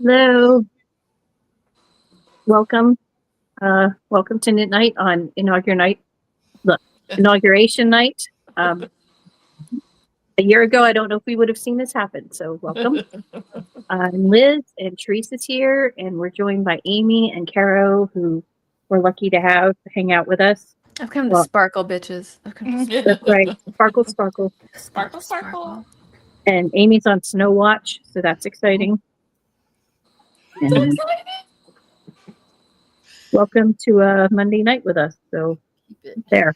Hello, welcome. Welcome to Knit Night on inauguration night. A year ago, I don't know if we would have seen this happen. So welcome. I'm Liz, and Teresa's here, and we're joined by Amy and Caro, who we're lucky to have hang out with us. I've come to sparkle, bitches. That's right, sparkle, sparkle, Sparkle, sparkle. And Amy's on Snow Watch, so that's exciting. And welcome to Monday night with us. So there.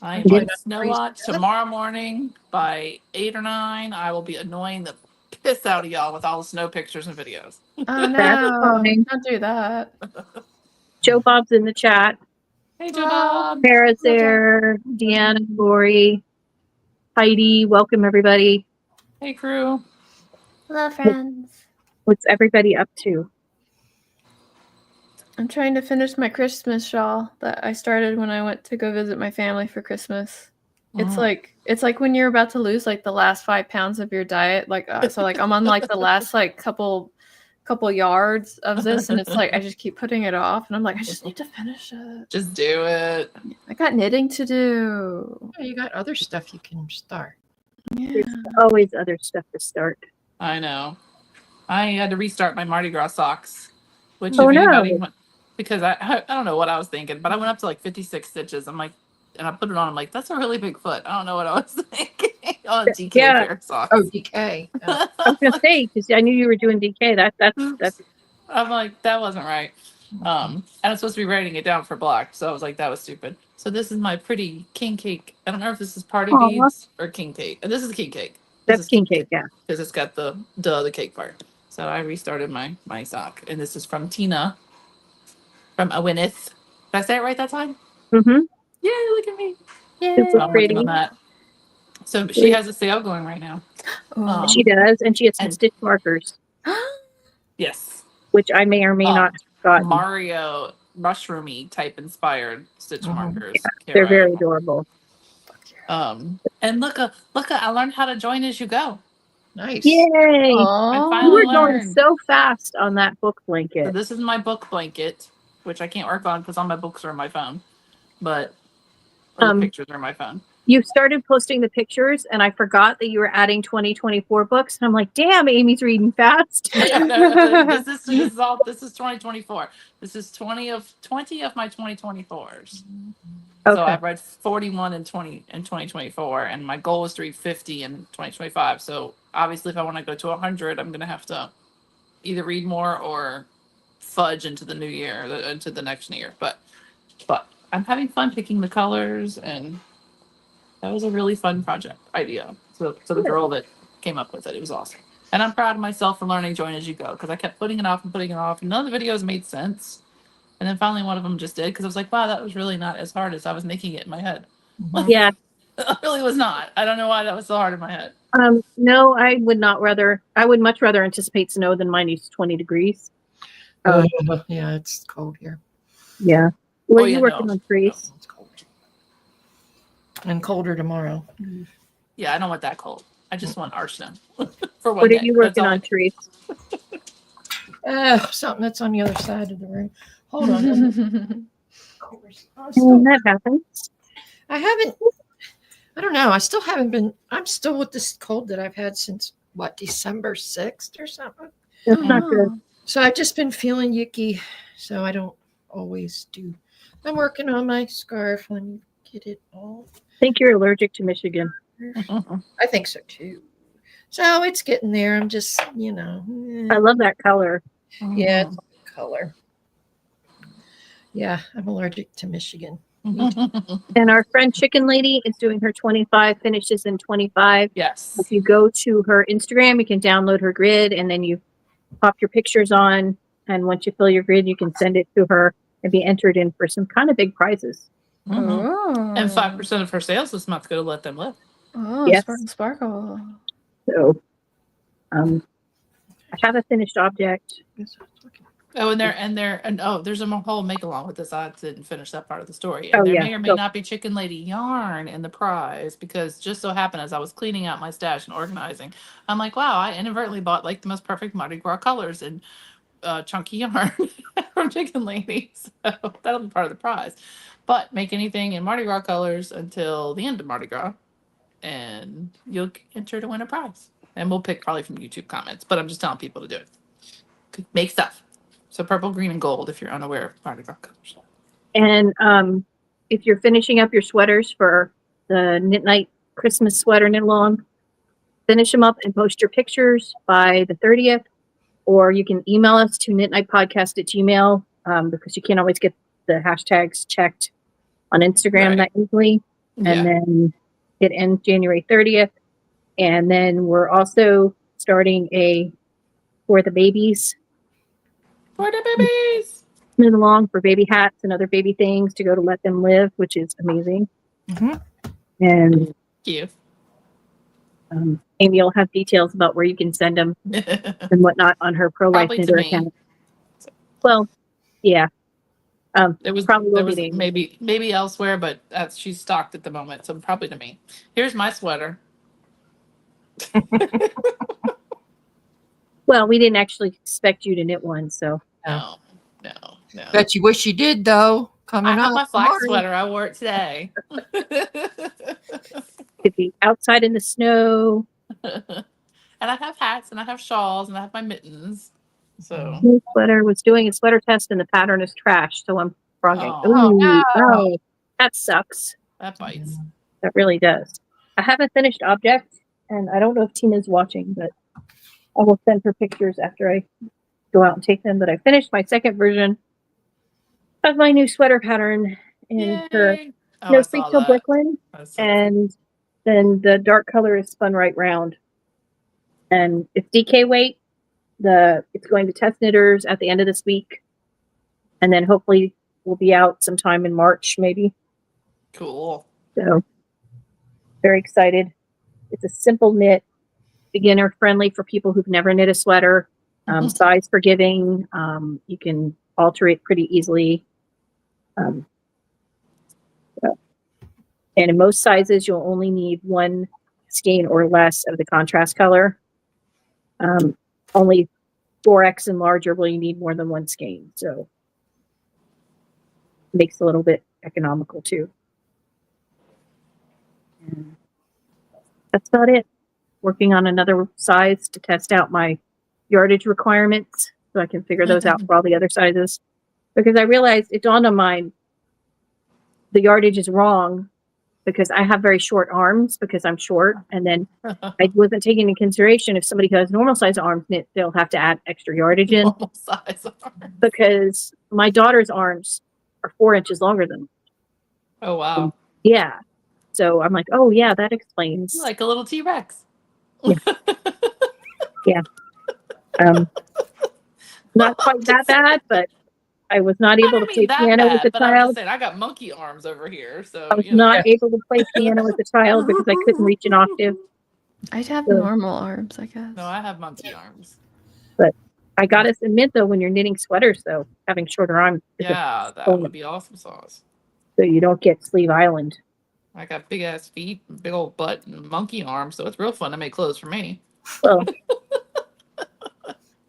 I am on Snow Watch tomorrow morning by 8 or 9. I will be annoying the piss out of y'all with all the snow pictures and videos. Oh no! Don't do that. Joe Bob's in the chat. Hey, Joe Bob. Sarah's there. Deanna, Lori, Heidi. Welcome, everybody. Hey, crew. Hello, friends. What's everybody up to? I'm trying to finish my Christmas shawl that I started when I went to go visit my family for Christmas. It's like when you're about to lose like the last 5 pounds of your diet. So I'm on like the last like couple yards of this, and it's like I just keep putting it off, and I'm like I just need to finish it. Just do it. I got knitting to do. Yeah, you got other stuff you can start. Yeah. There's always other stuff to start. I know. I had to restart my Mardi Gras socks, which because I don't know what I was thinking, but I went up to like 56 stitches. I'm like, and I put it on. I'm like, that's a really big foot. I don't know what I was thinking. On DK pair of socks. Oh, DK. I was gonna say because I knew you were doing DK. That's. I'm like, that wasn't right. And I'm supposed to be writing it down for black, so I was like, that was stupid. So this is my pretty king cake. I don't know if this is party beads or king cake. And this is king cake. That's king cake, yeah. Because it's got the cake part. So I restarted my sock, and this is from Tina. From Awinith. Did I say it right that time? Mm-hmm. Yay, look at me. Yay. Super I'm pretty. working on that. So she has a sale going right now. She does, and she has some stitch markers. Yes. Which I may or may not have gotten. Mario mushroomy type inspired stitch markers. Yeah, they're very adorable. And look, I learned how to join as you go. Nice. Yay! I finally We're going learned. so fast on that book So blanket. this is my book blanket, which I can't work on because all my books are on my phone. But the pictures are on my phone. You started posting the pictures, and I forgot that you were adding 2024 books. And I'm like, damn, Amy's reading fast. This is 2024. This is 20 of my 2024s. Okay. So I've read 41 in 2024, and my goal is to read 50 in 2025. So obviously, if I want to go to 100, I'm going to have to either read more or fudge into the new year, into the next year. But I'm having fun picking the colors, and that was a really fun project idea. So the girl that came up with it was awesome. And I'm proud of myself for learning join as you go, because I kept putting it off, and none of the videos made sense. And then finally one of them just did, because I was like, wow, that was really not as hard as I was making it in my head. Yeah. It really was not. I don't know why that was so hard in my head. No, I would much rather anticipate snow than minus 20 degrees. Yeah, it's cold here. Yeah. What are you working on, Trace? It's cold. And colder tomorrow. Yeah, I don't want that cold. I just want our snow. For one What day. are you working on, Trace? Something that's on the other side of the room. Hold on. That happens. I don't know. I still haven't been. I'm still with this cold that I've had since December 6th or something. That's not good. So I've just been feeling yucky. So I don't always do. I'm working on my scarf. Let me get it all. I think you're allergic to Michigan. I think so too. So it's getting there. I'm just, I love that color. Yeah, it's a color. Yeah, I'm allergic to Michigan. And our friend Chicken Lady is doing her 25 finishes in 25. Yes. If you go to her Instagram, you can download her grid, and then you pop your pictures on. And once you fill your grid, you can send it to her and be entered in for some kind of big prizes. And 5% of her sales this month go to Let Them Live. Oh, Yes. sparkle. So, I have a finished object. Oh, there's a whole make along with this. I didn't finish that part of the story. Oh, And there yeah. may or may So- not be Chicken Lady yarn in the prize because just so happened as I was cleaning out my stash and organizing, I'm like, wow, I inadvertently bought like the most perfect Mardi Gras colors and chunky yarn from Chicken Lady. So that'll be part of the prize. But make anything in Mardi Gras colors until the end of Mardi Gras, and you'll enter to win a prize. And we'll pick probably from YouTube comments, but I'm just telling people to do it. Make stuff. So purple, green, and gold if you're unaware of Mardi Gras colors. And if you're finishing up your sweaters for the Knit Night Christmas sweater knit along, finish them up and post your pictures by the 30th, or you can email us to knitnightpodcast@gmail, because you can't always get the hashtags checked on Instagram Right. that easily. Yeah. And then it ends January 30th. And then we're also starting a for the babies For the babies. knit along for baby hats and other baby things to go to Let Them Live, which is amazing. Mhm. And Cute. Amy will have details about where you can send them and whatnot on her Pro Life Probably to Knitter me. account. Well, yeah. It was Probably will there be was to Amy. maybe elsewhere, but she's stocked at the moment, so probably to me. Here's my sweater. Well, we didn't actually expect you to knit one, so No. Bet you wish you did though. I Coming have up. my flax Marty. sweater. I wore it today. could be outside in the snow. And I have hats and I have shawls and I have my mittens. So My sweater was doing a sweater test and the pattern is trash, so I'm frogging. Oh, Ooh, no. oh, that sucks. that bites. That really does. I haven't finished Object, and I don't know if Tina's watching, but I will send her pictures after I go out and take them. But I finished my second version of my new sweater pattern in her Yay. Oh, No I Free saw Till that. Brooklyn, That's so and then the dark color is spun right round. And it's DK weight. It's going to test knitters at the end of this week, and then hopefully we'll be out sometime in March, maybe. cool. So very excited. It's a simple knit, beginner friendly for people who've never knit a sweater. Size forgiving. You can alter it pretty easily. So- and in most sizes, you'll only need one skein or less of the contrast color. Only 4X and larger will you need more than one skein. So it makes it a little bit economical too. And that's about it. Working on another size to test out my yardage requirements so I can figure those out for all the other sizes. Because I realized it dawned on mine the yardage is wrong because I have very short arms because I'm short. And then I wasn't taking into consideration if somebody who has normal size arms knit, they'll have to add extra yardage in Normal size arm. because my daughter's arms are 4 inches longer than, Oh wow. yeah. So I'm like, oh yeah, that explains. You're like a little T-Rex. Not quite that bad, but I was not able to play piano with the but I'm just child. saying I got monkey arms over here, so I was you know. not able to play piano with the child because I couldn't reach an octave. I'd have So- normal arms, I guess. No, I have monkey arms. I got us admit though when you're knitting sweaters though, having shorter arms, is a Yeah, that bonus, would be awesome sauce. so you don't get Sleeve Island. I got big ass feet, big old butt, and monkey arms, so it's real fun to make clothes for me. Well,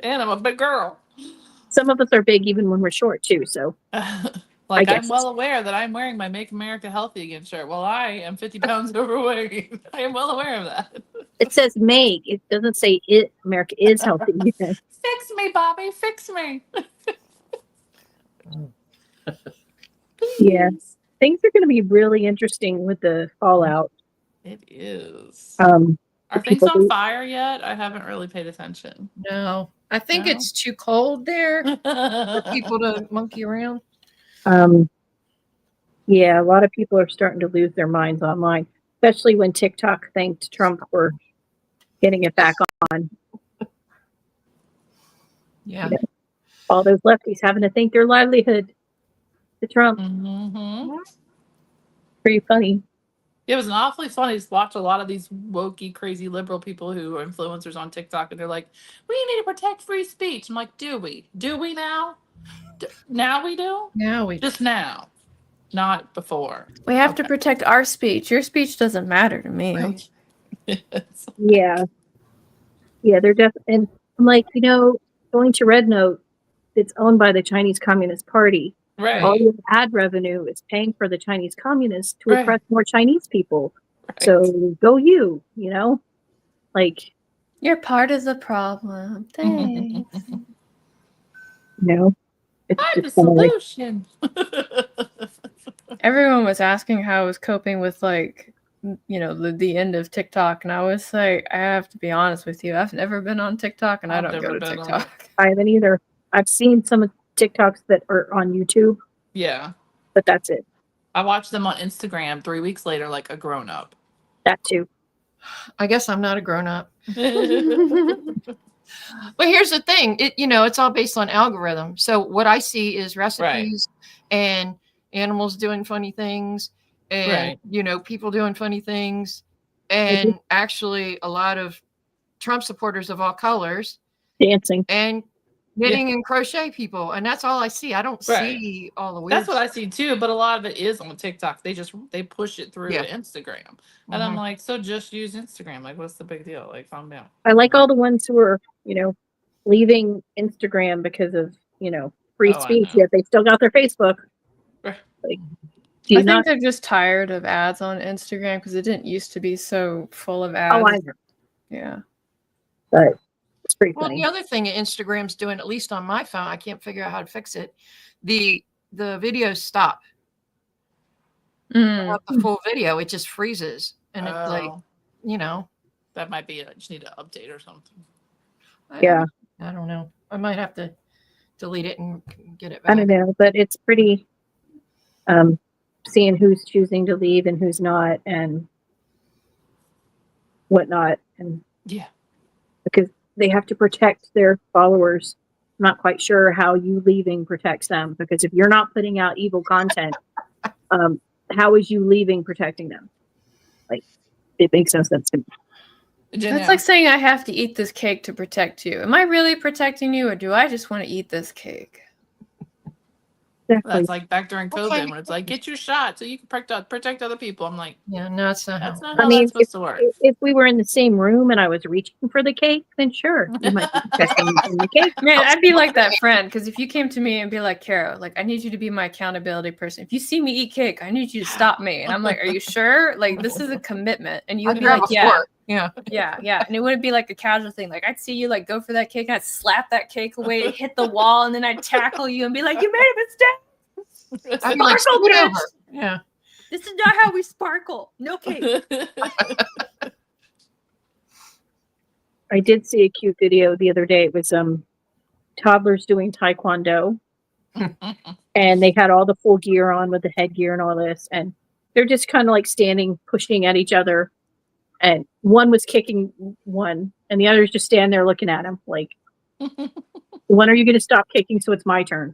And I'm a big girl. some of us are big even when we're short too. So Like guess. I'm well aware that I'm wearing my Make America Healthy Again shirt. Well, I am 50 pounds overweight. I am well aware of that. it says make. It doesn't say it. America is healthy. Fix me, Bobby. Fix me. Yeah. Please. Things are going to be really interesting with the fallout. It is. Are Are things people on who- fire yet? I haven't really paid attention. No, I think No? it's too cold there for people to monkey around. Yeah, a lot of people are starting to lose their minds online, especially when TikTok thanked Trump for getting it back on. Yeah. All those lefties having to thank their livelihood to Trump. Mm-hmm. Pretty funny. It was an awfully funny to watch a lot of these wokey, crazy liberal people who are influencers on TikTok, and they're like, "We need to protect free speech." I'm like, "Do we? Do we now? Now we do? Now we Just now, not before." We have to protect our speech. Your speech doesn't matter to me. Right. Yeah. Yeah, they're definitely, and I'm like, going to Red Note, it's owned by the Chinese Communist Party. Right. All your ad revenue is paying for the Chinese communists to Right. oppress more Chinese people. Right. So go like, You're part of the problem. Thanks. it's I'm the just kind of like, solution. Everyone was asking how I was coping with the end of TikTok, and I was like, I have to be honest with you. I've never been on TikTok, and I I've don't never go to been on TikTok. I haven't either. I've seen some of TikToks that are on YouTube, Yeah. but that's it. I watched them on Instagram 3 weeks later, like a grown up. That too. I guess I'm not a grown up. Right. But here's the thing, it's all based on algorithm. So what I see is recipes and animals doing funny things and people doing funny things, and actually a lot of Trump supporters of all colors Dancing. and knitting and crochet people, and that's all I see. I don't see all the weird That's what I stuff. see too, but a lot of it is on TikTok. They push it through to Instagram. And I'm like, so just use Instagram. Like, what's the big deal? Like, calm down. I like all the ones who are, leaving Instagram because of, free Oh, I speech, know. yet they still got their Facebook. Right. Like, do you I think not? they're just tired of ads on Instagram because it didn't used to be so full of ads. Oh, I know. Yeah. But it's pretty Well, funny. the other thing Instagram's doing, at least on my phone, I can't figure out how to fix it. The videos stop. Mm. Not the full video, it just freezes, and it's Oh, that might be just need to update or something. Yeah. I don't know. I might have to delete it and get it I back. don't know, but it's pretty seeing who's choosing to leave and who's not and whatnot. And Yeah. because they have to protect their followers. I'm not quite sure how you leaving protects them, because if you're not putting out evil content, how is you leaving protecting them? Like, it makes no sense to me. That's like saying I have to eat this cake to protect you. Am I really protecting you, or do I just want to eat this cake? Exactly. That's like back during COVID Okay. when it's like, get your shot so you can protect other people. I'm like, Yeah, no, it's not. that's How not how that's supposed to work. If we were in the same room and I was reaching for the cake, then sure, you might be protecting me from the cake. Man, I'd be like that friend, because if you came to me and be like, Kara, like, I need you to be my accountability person. If you see me eat cake, I need you to stop me. And I'm like, are you sure? Like, this is a commitment. And you would I'd be grab like, a yeah, fork. Yeah. yeah. And it wouldn't be like a casual thing. Like, I'd see you like go for that cake, I'd slap that cake away, it'd hit the wall, and then I'd tackle you and be like, you made a mistake. I'd be like, Sparkle, scoot bitch. over. Yeah. This is not how we sparkle. No cake. I did see a cute video the other day. It was toddlers doing taekwondo, and they had all the full gear on with the headgear and all this, and they're just kind of like standing, pushing at each other, and one was kicking one, and the other's just standing there looking at him like, when are you going to stop kicking so it's my turn?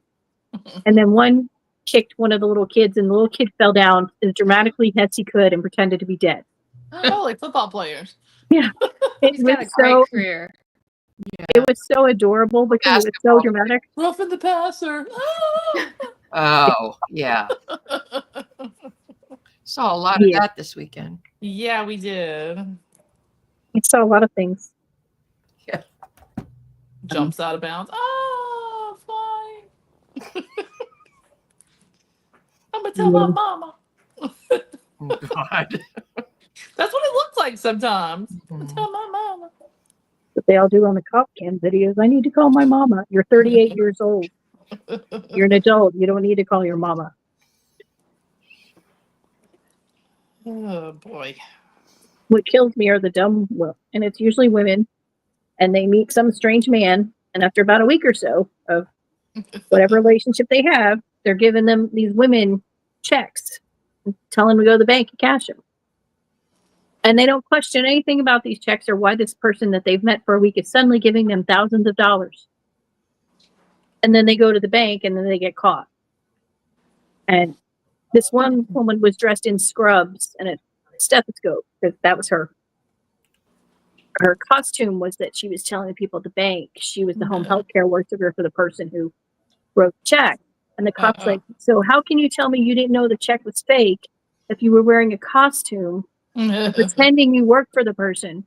And then one kicked one of the little kids, and the little kid fell down as dramatically as he could and pretended to be dead. Oh, like football players. Yeah, it He's got a was great so career. it was so adorable because it was so Basketball. dramatic. Roughing the passer. Oh, yeah. Saw a lot of Yeah. that this weekend. Yeah, we did. I saw a lot of things. Jumps out of bounds. Oh, flying. I'm gonna tell my mama. Oh, God. That's what it looks like sometimes. I'm gonna tell my mama. But they all do on the cop cam videos. I need to call my mama. You're 38 years old. You're an adult. You don't need to call your mama. Oh boy. What kills me are the dumb, and it's usually women, and they meet some strange man, and after about a week or so of whatever relationship they have, they're giving them these women checks, telling them to go to the bank and cash them. And they don't question anything about these checks or why this person that they've met for a week is suddenly giving them thousands of dollars. And then they go to the bank and then they get caught. And this one woman was dressed in scrubs and a stethoscope because that was her costume was that she was telling the people at the bank she was the home health care worker for the person who wrote the check. And the cop's like, so how can you tell me you didn't know the check was fake if you were wearing a costume and pretending you worked for the person?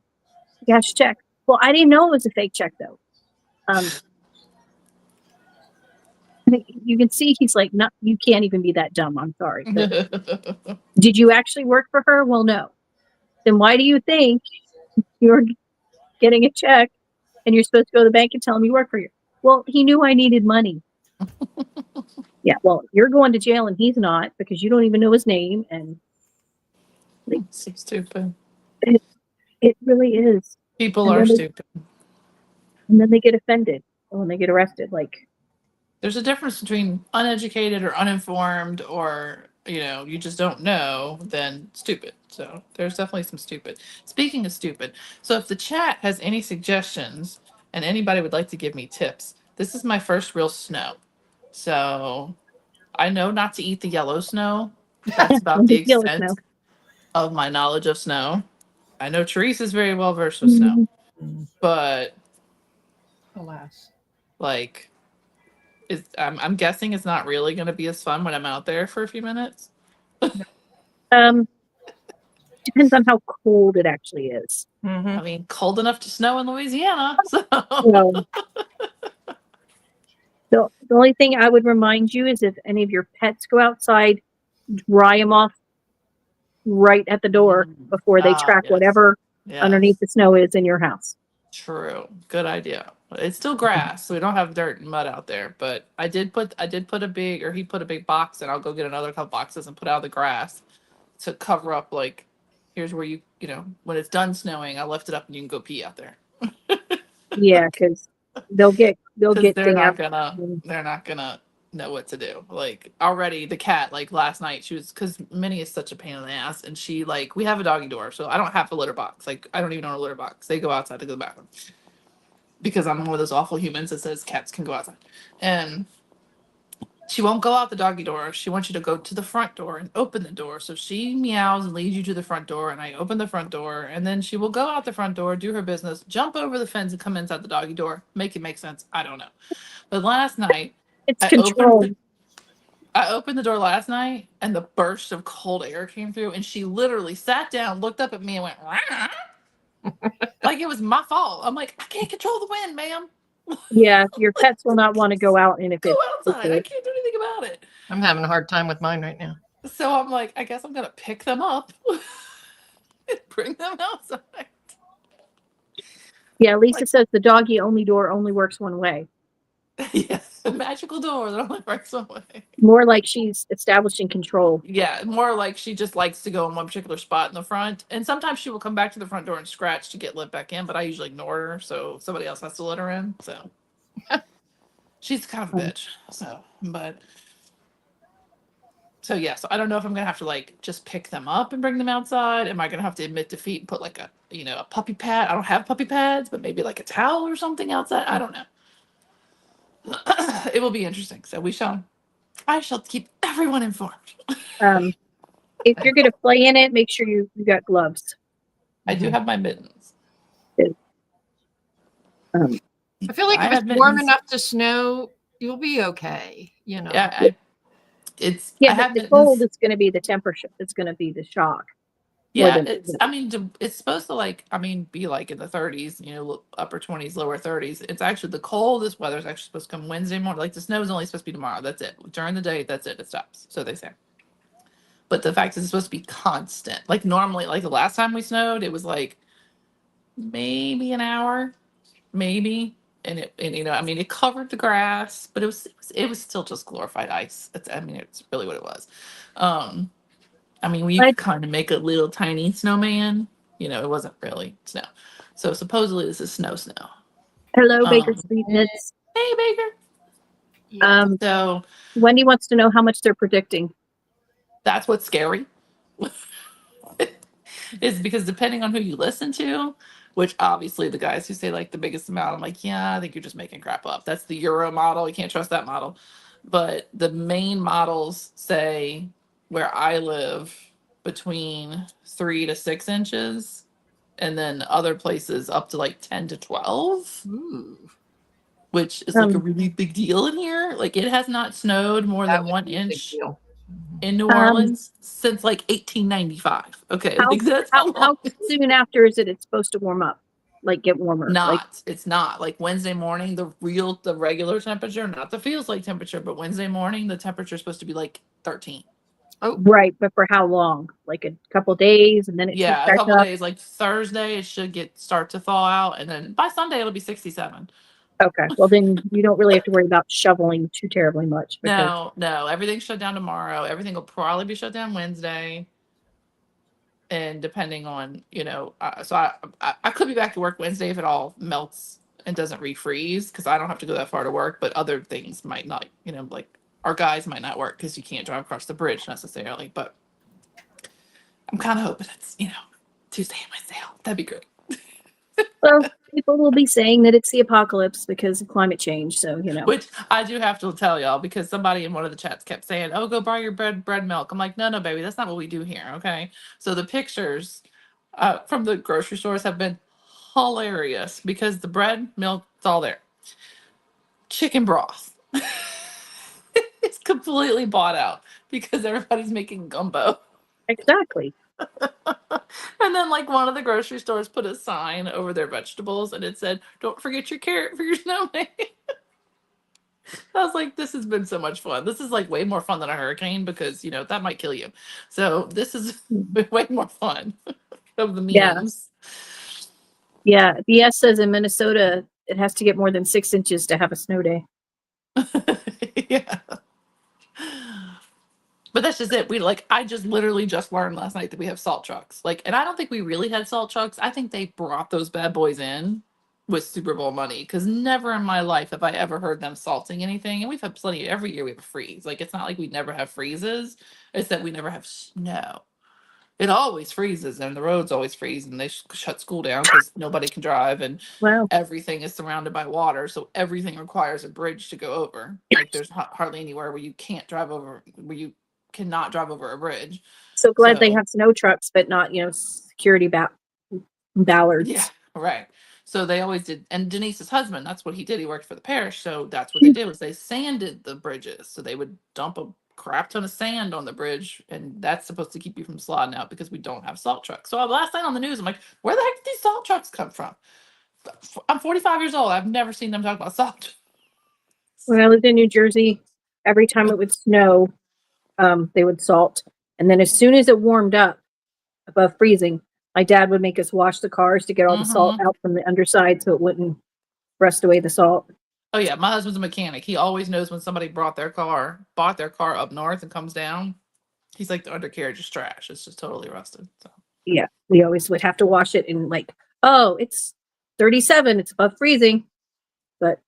Cash check. Well, I didn't know it was a fake check though. You can see he's like, no, you can't even be that dumb. I'm sorry. But did you actually work for her? Well, no. Then why do you think you're getting a check and you're supposed to go to the bank and tell him you work for you? Well, he knew I needed money. Yeah, well, you're going to jail and he's not because you don't even know his name. And So stupid. It really is. People are stupid. And then they get offended when they get arrested. Like, there's a difference between uneducated or uninformed or, you know, you just don't know than stupid. So there's definitely some stupid. Speaking of stupid, so if the chat has any suggestions and anybody would like to give me tips, this is my first real snow. So I know not to eat the yellow snow. That's about the extent of my knowledge of snow. I know Therese is very well versed with snow, but Alas. like, I'm guessing it's not really going to be as fun when I'm out there for a few minutes. Depends on how cold it actually is. I mean, cold enough to snow in Louisiana. So. Well, the only thing I would remind you is if any of your pets go outside, dry them off right at the door before they track whatever underneath the snow is in your house. True. Good idea. It's still grass, so we don't have dirt and mud out there. But he put a big box, and I'll go get another couple boxes and put out the grass to cover up. Like, here's where you know when it's done snowing, I lift it up and you can go pee out there. Yeah, because they'll get they're not gonna know what to do. Like already the cat, like last night she was, because Minnie is such a pain in the ass, and she like, we have a doggy door, so I don't have a litter box. Like I don't even own a litter box. They go outside to go to the bathroom because I'm one of those awful humans that says cats can go outside, and she won't go out the doggy door. She wants you to go to the front door and open the door. So she meows and leads you to the front door, and I open the front door, and then she will go out the front door, do her business, jump over the fence and come inside the doggy door. Make it make sense. I don't know. But last night, it's controlled. I opened the door last night and the burst of cold air came through, and she literally sat down, looked up at me and went, like it was my fault. I'm like, I can't control the wind, ma'am. Yeah, your pets will not want to go out, and if go outside, I can't do anything about it. I'm having a hard time with mine right now. So I'm like, I guess I'm gonna pick them up and bring them outside. Yeah, Lisa says the doggy only door only works one way. Yes, a magical door that only works one way. More like she's establishing control. Yeah, more like she just likes to go in one particular spot in the front. And sometimes she will come back to the front door and scratch to get let back in, but I usually ignore her, so somebody else has to let her in. So she's kind of a bitch. So so I don't know if I'm gonna have to like just pick them up and bring them outside. Am I gonna have to admit defeat and put like a puppy pad? I don't have puppy pads, but maybe like a towel or something outside. I don't know. It will be interesting. So I shall keep everyone informed. If you're going to play in it, make sure you got gloves. I do have my mittens. I feel like if it's warm enough to snow, you'll be okay. Yeah, the cold is going to be the temperature. It's going to be the shock. Yeah, it's supposed to be like in the 30s, upper 20s, lower 30s. It's actually the coldest weather is actually supposed to come Wednesday morning. Like the snow is only supposed to be tomorrow. That's it. During the day, that's it. It stops. So they say. But the fact is it's supposed to be constant. Like normally, like the last time we snowed, it was like maybe an hour, maybe. And it covered the grass, but it was still just glorified ice. It's really what it was. We could kind of make a little tiny snowman. It wasn't really snow. So supposedly this is snow. Hello, Baker Sweetness. Hey, Baker. So Wendy wants to know how much they're predicting. That's what's scary. Is because depending on who you listen to, which obviously the guys who say like the biggest amount, I'm like, yeah, I think you're just making crap up. That's the Euro model. You can't trust that model. But the main models say where I live, between 3 to 6 inches, and then other places up to like 10 to 12, Ooh, which is like a Um, really big deal in here. Like it has not snowed more that than would 1 be a big inch deal. in New Um, Orleans since like 1895. Okay, how like that's how how long. how soon after is it's supposed to warm up? Like get warmer? Like Not, it's not like Wednesday morning, the regular temperature, not the feels like temperature, but Wednesday morning, the temperature is supposed to be like 13. Oh, right, but for how long? Like a couple days, and then it picks Yeah, a back couple up. days, like Thursday, it should start to thaw out, and then by Sunday it'll be 67. Okay, well then you don't really have to worry about shoveling too terribly much because No, everything's shut down tomorrow. Everything will probably be shut down Wednesday, and depending on so I could be back to work Wednesday if it all melts and doesn't refreeze because I don't have to go that far to work, but other things might not. Like our guys might not work because you can't drive across the bridge necessarily. But I'm kind of hoping it's Tuesday and Wednesday. That'd be great. well, people will be saying that it's the apocalypse because of climate change. So Which I do have to tell y'all because somebody in one of the chats kept saying, "Oh, go buy your bread milk." I'm like, no, baby, that's not what we do here. Okay, so the pictures from the grocery stores have been hilarious because the bread, milk, it's all there. Chicken broth, it's completely bought out because everybody's making gumbo. exactly. And then like one of the grocery stores put a sign over their vegetables and it said, "Don't forget your carrot for your snowman." I was like, this has been so much fun. This is like way more fun than a hurricane because that might kill you. So this is way more fun of the Yeah. memes. Yeah, BS says in Minnesota it has to get more than 6 inches to have a snow day. Yeah. But that's just it. I just literally just learned last night that we have salt trucks. And I don't think we really had salt trucks. I think they brought those bad boys in with Super Bowl money because never in my life have I ever heard them salting anything. And we've had plenty every year we have a freeze. It's not like we never have freezes. It's that we never have snow. It always freezes and the roads always freeze and they shut school down because nobody can drive and Wow. everything is surrounded by water. So everything requires a bridge to go over. There's hardly anywhere where you can't drive over, where you cannot drive over a bridge. So glad they So- have snow trucks, but not, security ballards. Yeah, right. So they always did. And Denise's husband, that's what he did. He worked for the parish. So that's what they did was they sanded the bridges. So they would dump a crap ton of sand on the bridge. And that's supposed to keep you from sliding out because we don't have salt trucks. So last night on the news, I'm like, where the heck did these salt trucks come from? I'm 45 years old. I've never seen them talk about salt. When I lived in New Jersey, every time it would snow, they would salt. And then as soon as it warmed up above freezing, my dad would make us wash the cars to get all the salt out from the underside so it wouldn't rust away the salt. Oh yeah, my husband's a mechanic. He always knows when somebody bought their car up north and comes down. He's like, the undercarriage is trash. It's just totally rusted. So Yeah, we always would have to wash it and oh, it's 37, it's above freezing. But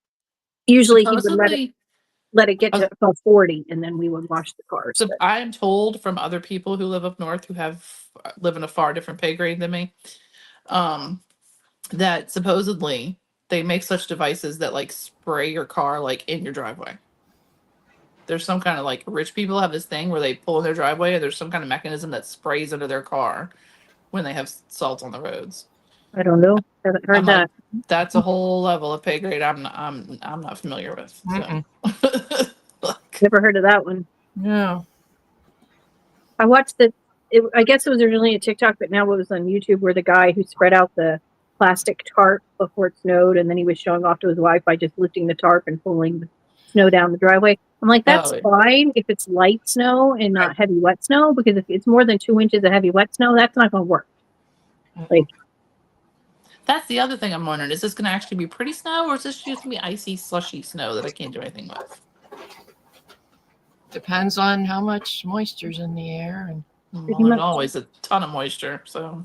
usually he would let it get to above 40 and then we would wash the cars. So I am told from other people who live up north who live in a far different pay grade than me, that supposedly they make such devices that spray your car in your driveway. There's some kind of rich people have this thing where they pull in their driveway and there's some kind of mechanism that sprays under their car when they have salt on the roads. I don't know. Haven't heard that. That's a whole level of pay grade I'm not familiar with. So. Never heard of that one. no. I watched I guess it was originally a TikTok, but now it was on YouTube where the guy who spread out the plastic tarp before it snowed and then he was showing off to his wife by just lifting the tarp and pulling the snow down the driveway. I'm like, that's fine if it's light snow and not heavy wet snow, because if it's more than 2 inches of heavy wet snow, that's not going to work. That's the other thing I'm wondering. Is this going to actually be pretty snow or is this just going to be icy, slushy snow that I can't do anything with? Depends on how much moisture's in the air. And well, there's always a ton of moisture. So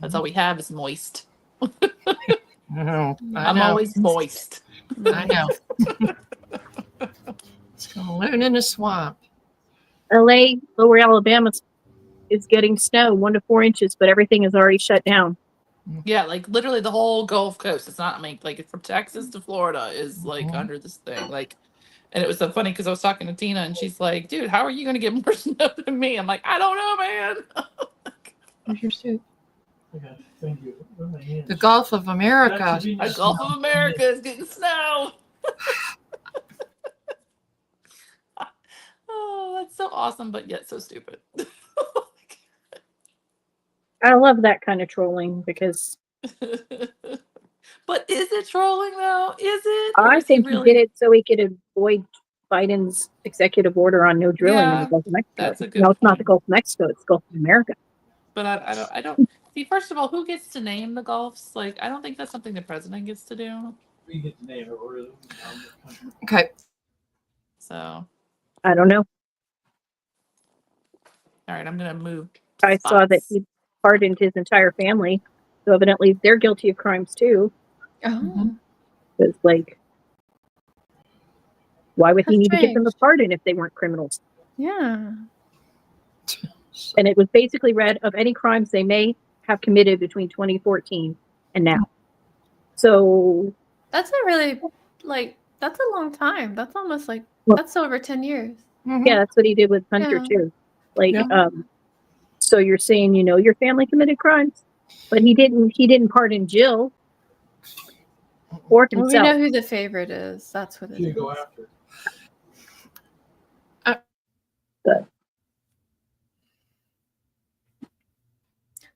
that's all we have is moist. I'm always moist. I know. It's going to learn in a swamp. LA, Lower Alabama is getting snow 1 to 4 inches, but everything is already shut down. Yeah, literally the whole Gulf Coast. It's not from Texas to Florida is under this thing. And it was so funny because I was talking to Tina and she's like, dude, how are you going to get more snow than me? I'm like, I don't know, man. Where's your suit? Okay, thank you. Oh, my hands. The Gulf of That America. should be The just Gulf now. of America is getting snow. Oh, that's so awesome, but yet so stupid. I love that kind of trolling because But is it trolling though? Is it? Or I is think he really? did it so he could avoid Biden's executive order on no drilling in Yeah, the Gulf of Mexico. that's a good No, it's not the point. Gulf of Mexico; it's the Gulf of America. But I don't see. First of all, who gets to name the Gulfs? Like, I don't think that's something the president gets to do. We get the name of it. Okay. So, I don't know. all right, I'm gonna move. I saw that spots. he pardoned his entire family, so evidently they're guilty of crimes too. Oh, Because, like, why would he That's need to give them a strange. pardon if they weren't criminals? yeah. And it was basically read of any crimes they may have committed between 2014 and now. So, That's a really, like, that's a long time. That's almost like, Well- that's over 10 years. Mhm. yeah, that's what he did with Hunter Yeah. too. Like, Yeah. so you're saying, you know, your family committed crimes, but he didn't pardon Jill or Well, we himself. know who the favorite is. That's what it You is. go after.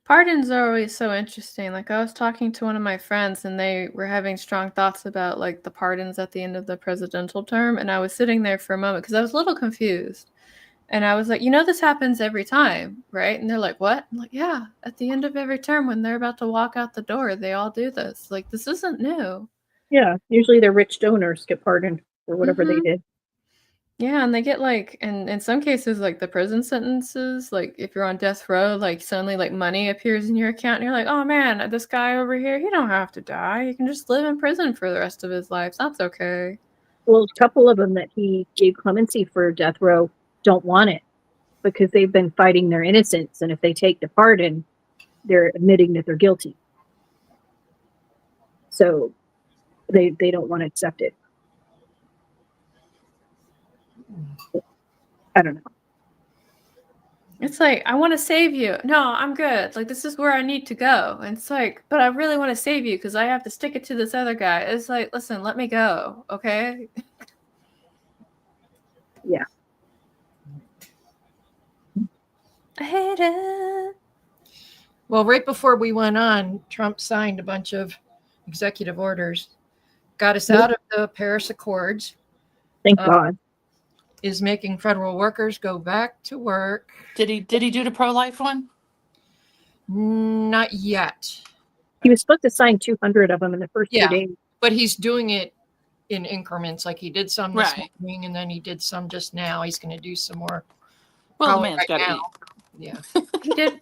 Pardons are always so interesting. Like, I was talking to one of my friends and they were having strong thoughts about like the pardons at the end of the presidential term. And I was sitting there for a moment because I was a little confused. And I was like, you know, this happens every time, right? And they're like, what? I'm like, yeah, at the end of every term when they're about to walk out the door, they all do this. Like, this isn't new. Yeah, usually their rich donors get pardoned for whatever they Mhm. did. Yeah, and they get like, and in some cases, like the prison sentences, like if you're on death row, like suddenly like money appears in your account, and you're like, oh man, this guy over here, he don't have to die. He can just live in prison for the rest of his life. That's okay. Well, a couple of them that he gave clemency for death row don't want it because they've been fighting their innocence, and if they take the pardon, they're admitting that they're guilty. So they don't want to accept it. I don't know. It's like, I want to save you. No, I'm good. Like, this is where I need to go. And it's like, but I really want to save you because I have to stick it to this other guy. It's like, listen, let me go. Okay. Yeah. I hate it. Well, right before we went on, Trump signed a bunch of executive orders, got us Yep. out of the Paris Accords, Thank Uh, God. is making federal workers go back to work. Did he do the pro-life one? Not yet, He was supposed to sign 200 of them in the first Yeah. 2 days. but he's doing it in increments. Like he did some this Right. morning, and then he did some just now. He's going to do some more. Well, the Probably man's right got to now. eat. Yeah.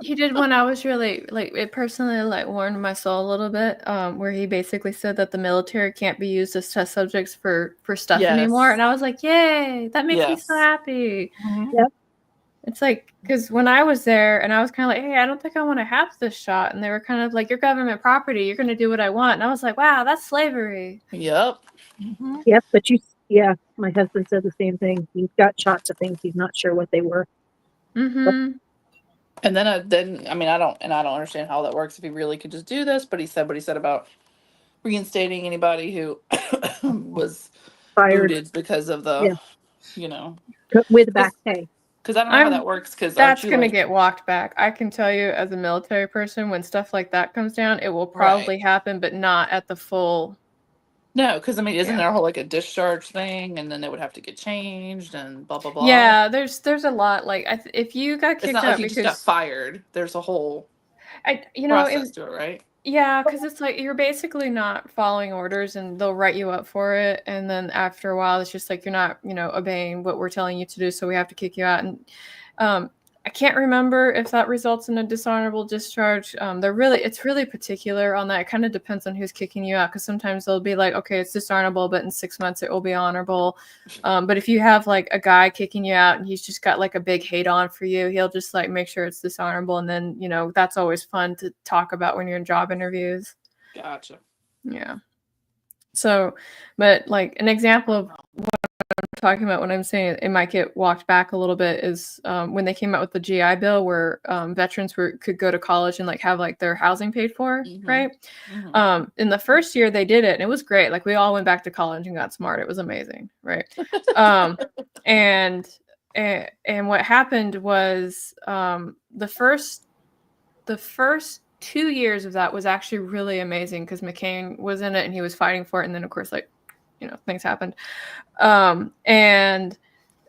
He did one I was really like, it personally like warmed my soul a little bit, where he basically said that the military can't be used as test subjects for stuff anymore. Yes. And I was like, yay, that makes me so Yes. happy. Mhm. It's like, because when I was there and I was kind of like, hey, I don't think I want to have this shot. And they were kind of like, you're government property. You're going to do what I want. And I was like, wow, that's slavery. Yep. Mhm. Yep, but yeah, my husband said the same thing. He's got shots of things. He's not sure what they were. Mm-hmm. And then I mean, I don't understand how that works if he really could just do this. But he said what he said about reinstating anybody who was Fired booted because of the, Yeah. you know, with back pay. because I don't know how that works. Because That's going to get walked back. I can tell you as a military person, when stuff like that comes down, it will probably happen, but not at the full. no, because I mean, isn't Yeah. there a whole like a discharge thing, and then they would have to get changed and blah blah blah. Yeah, there's a lot. Like, if you got It's kicked not out like you just got because fired. There's a whole you know, process to it, right? yeah, because it's like you're basically not following orders and they'll write you up for it. And then after a while, it's just like you're not, obeying what we're telling you to do. So we have to kick you out. And I can't remember if that results in a dishonorable discharge. It's really particular on that. It kind of depends on who's kicking you out because sometimes they'll be like, okay, it's dishonorable, but in 6 months it will be honorable. But if you have like a guy kicking you out and he's just got like a big hate on for you, he'll just like make sure it's dishonorable. And then, that's always fun to talk about when you're in job interviews. Gotcha. Yeah. So, but like an example of what I'm talking about when I'm saying it might get walked back a little bit is when they came out with the GI Bill, where veterans could go to college and like have like their housing paid for, right? In the first year they did it, and it was great. Like we all went back to college and got smart. It was amazing, right? And what happened was the first 2 years of that was actually really amazing because McCain was in it and he was fighting for it, and then of course, like, you know, things happened. And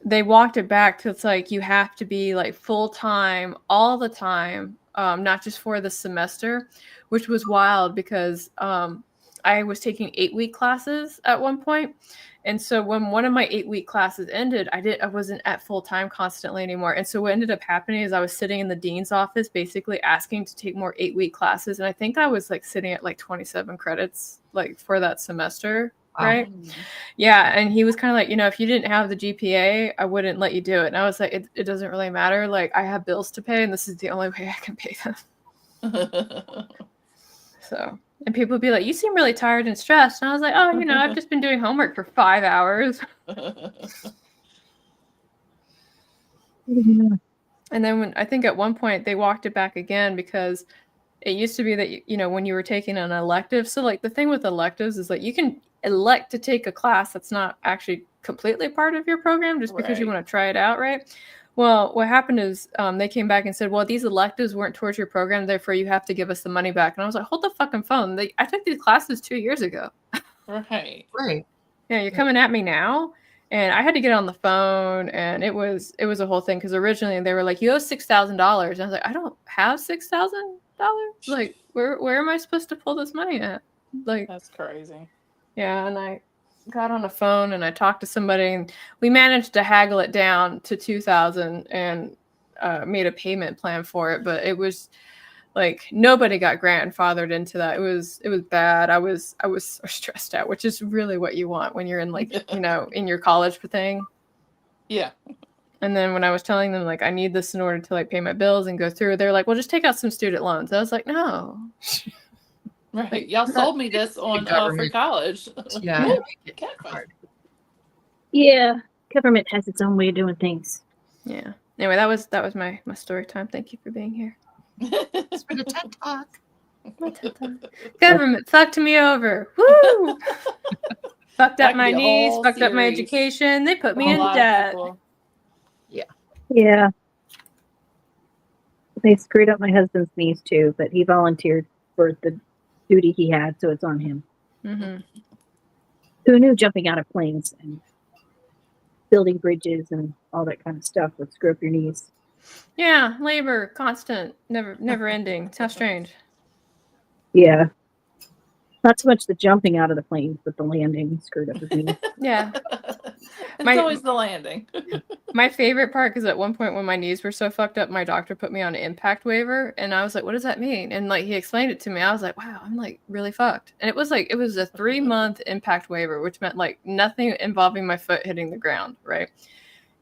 they walked it back to, it's like you have to be like full time all the time, not just for the semester, which was wild because I was taking 8-week classes at one point. And so when one of my 8-week classes ended, I wasn't at full time constantly anymore. And so what ended up happening is I was sitting in the dean's office, basically asking to take more 8-week classes. And I think I was like sitting at like 27 credits, like for that semester. Wow. Right. Yeah. And he was kind of like, you know, if you didn't have the GPA, I wouldn't let you do it. And I was like, it doesn't really matter. Like I have bills to pay and this is the only way I can pay them. So, and people would be like, you seem really tired and stressed. And I was like, oh, you know, I've just been doing homework for 5 hours. And then I think at one point they walked it back again because it used to be that, you know, when you were taking an elective. So like the thing with electives is like you can elect to take a class that's not actually completely part of your program just because you want to try it out, right? Well, what happened is they came back and said, well, these electives weren't towards your program, therefore you have to give us the money back. And I was like, hold the fucking phone. I took these classes 2 years ago. Right. Yeah, you're coming at me now? And I had to get on the phone, and it was a whole thing because originally they were like, you owe $6,000. And I was like, I don't have $6,000. Like, where am I supposed to pull this money at? Like, that's crazy. Yeah, and I got on the phone and I talked to somebody, and we managed to haggle it down to $2,000 and made a payment plan for it. But it was like nobody got grandfathered into that. It was bad. I was so stressed out, which is really what you want when you're in like you know in your college thing. Yeah. And then when I was telling them like I need this in order to like pay my bills and go through, they're like, well, just take out some student loans. I was like, no. Right. Y'all sold me this on for college. Yeah. Yeah. Government has its own way of doing things. Yeah. Anyway, that was my story time. Thank you for being here. It's for the TED Talk. Government fucked me over. Woo! Fucked up my That'd be a knees, whole fucked up my series. education. They put me A in lot of debt. people. Yeah. They screwed up my husband's knees too, but he volunteered for the duty he had, so it's on him. Mm-hmm. Who knew jumping out of planes and building bridges and all that kind of stuff would screw up your knees? Yeah, labor, constant, never ending. It's how strange. Yeah. Not so much the jumping out of the planes, but the landing screwed up his knees. Yeah. It's My- always the landing. My favorite part is at one point when my knees were so fucked up, my doctor put me on an impact waiver, and I was like, "What does that mean?" And like he explained it to me. I was like, "Wow, I'm like really fucked." And it was a 3-month impact waiver, which meant like nothing involving my foot hitting the ground, right?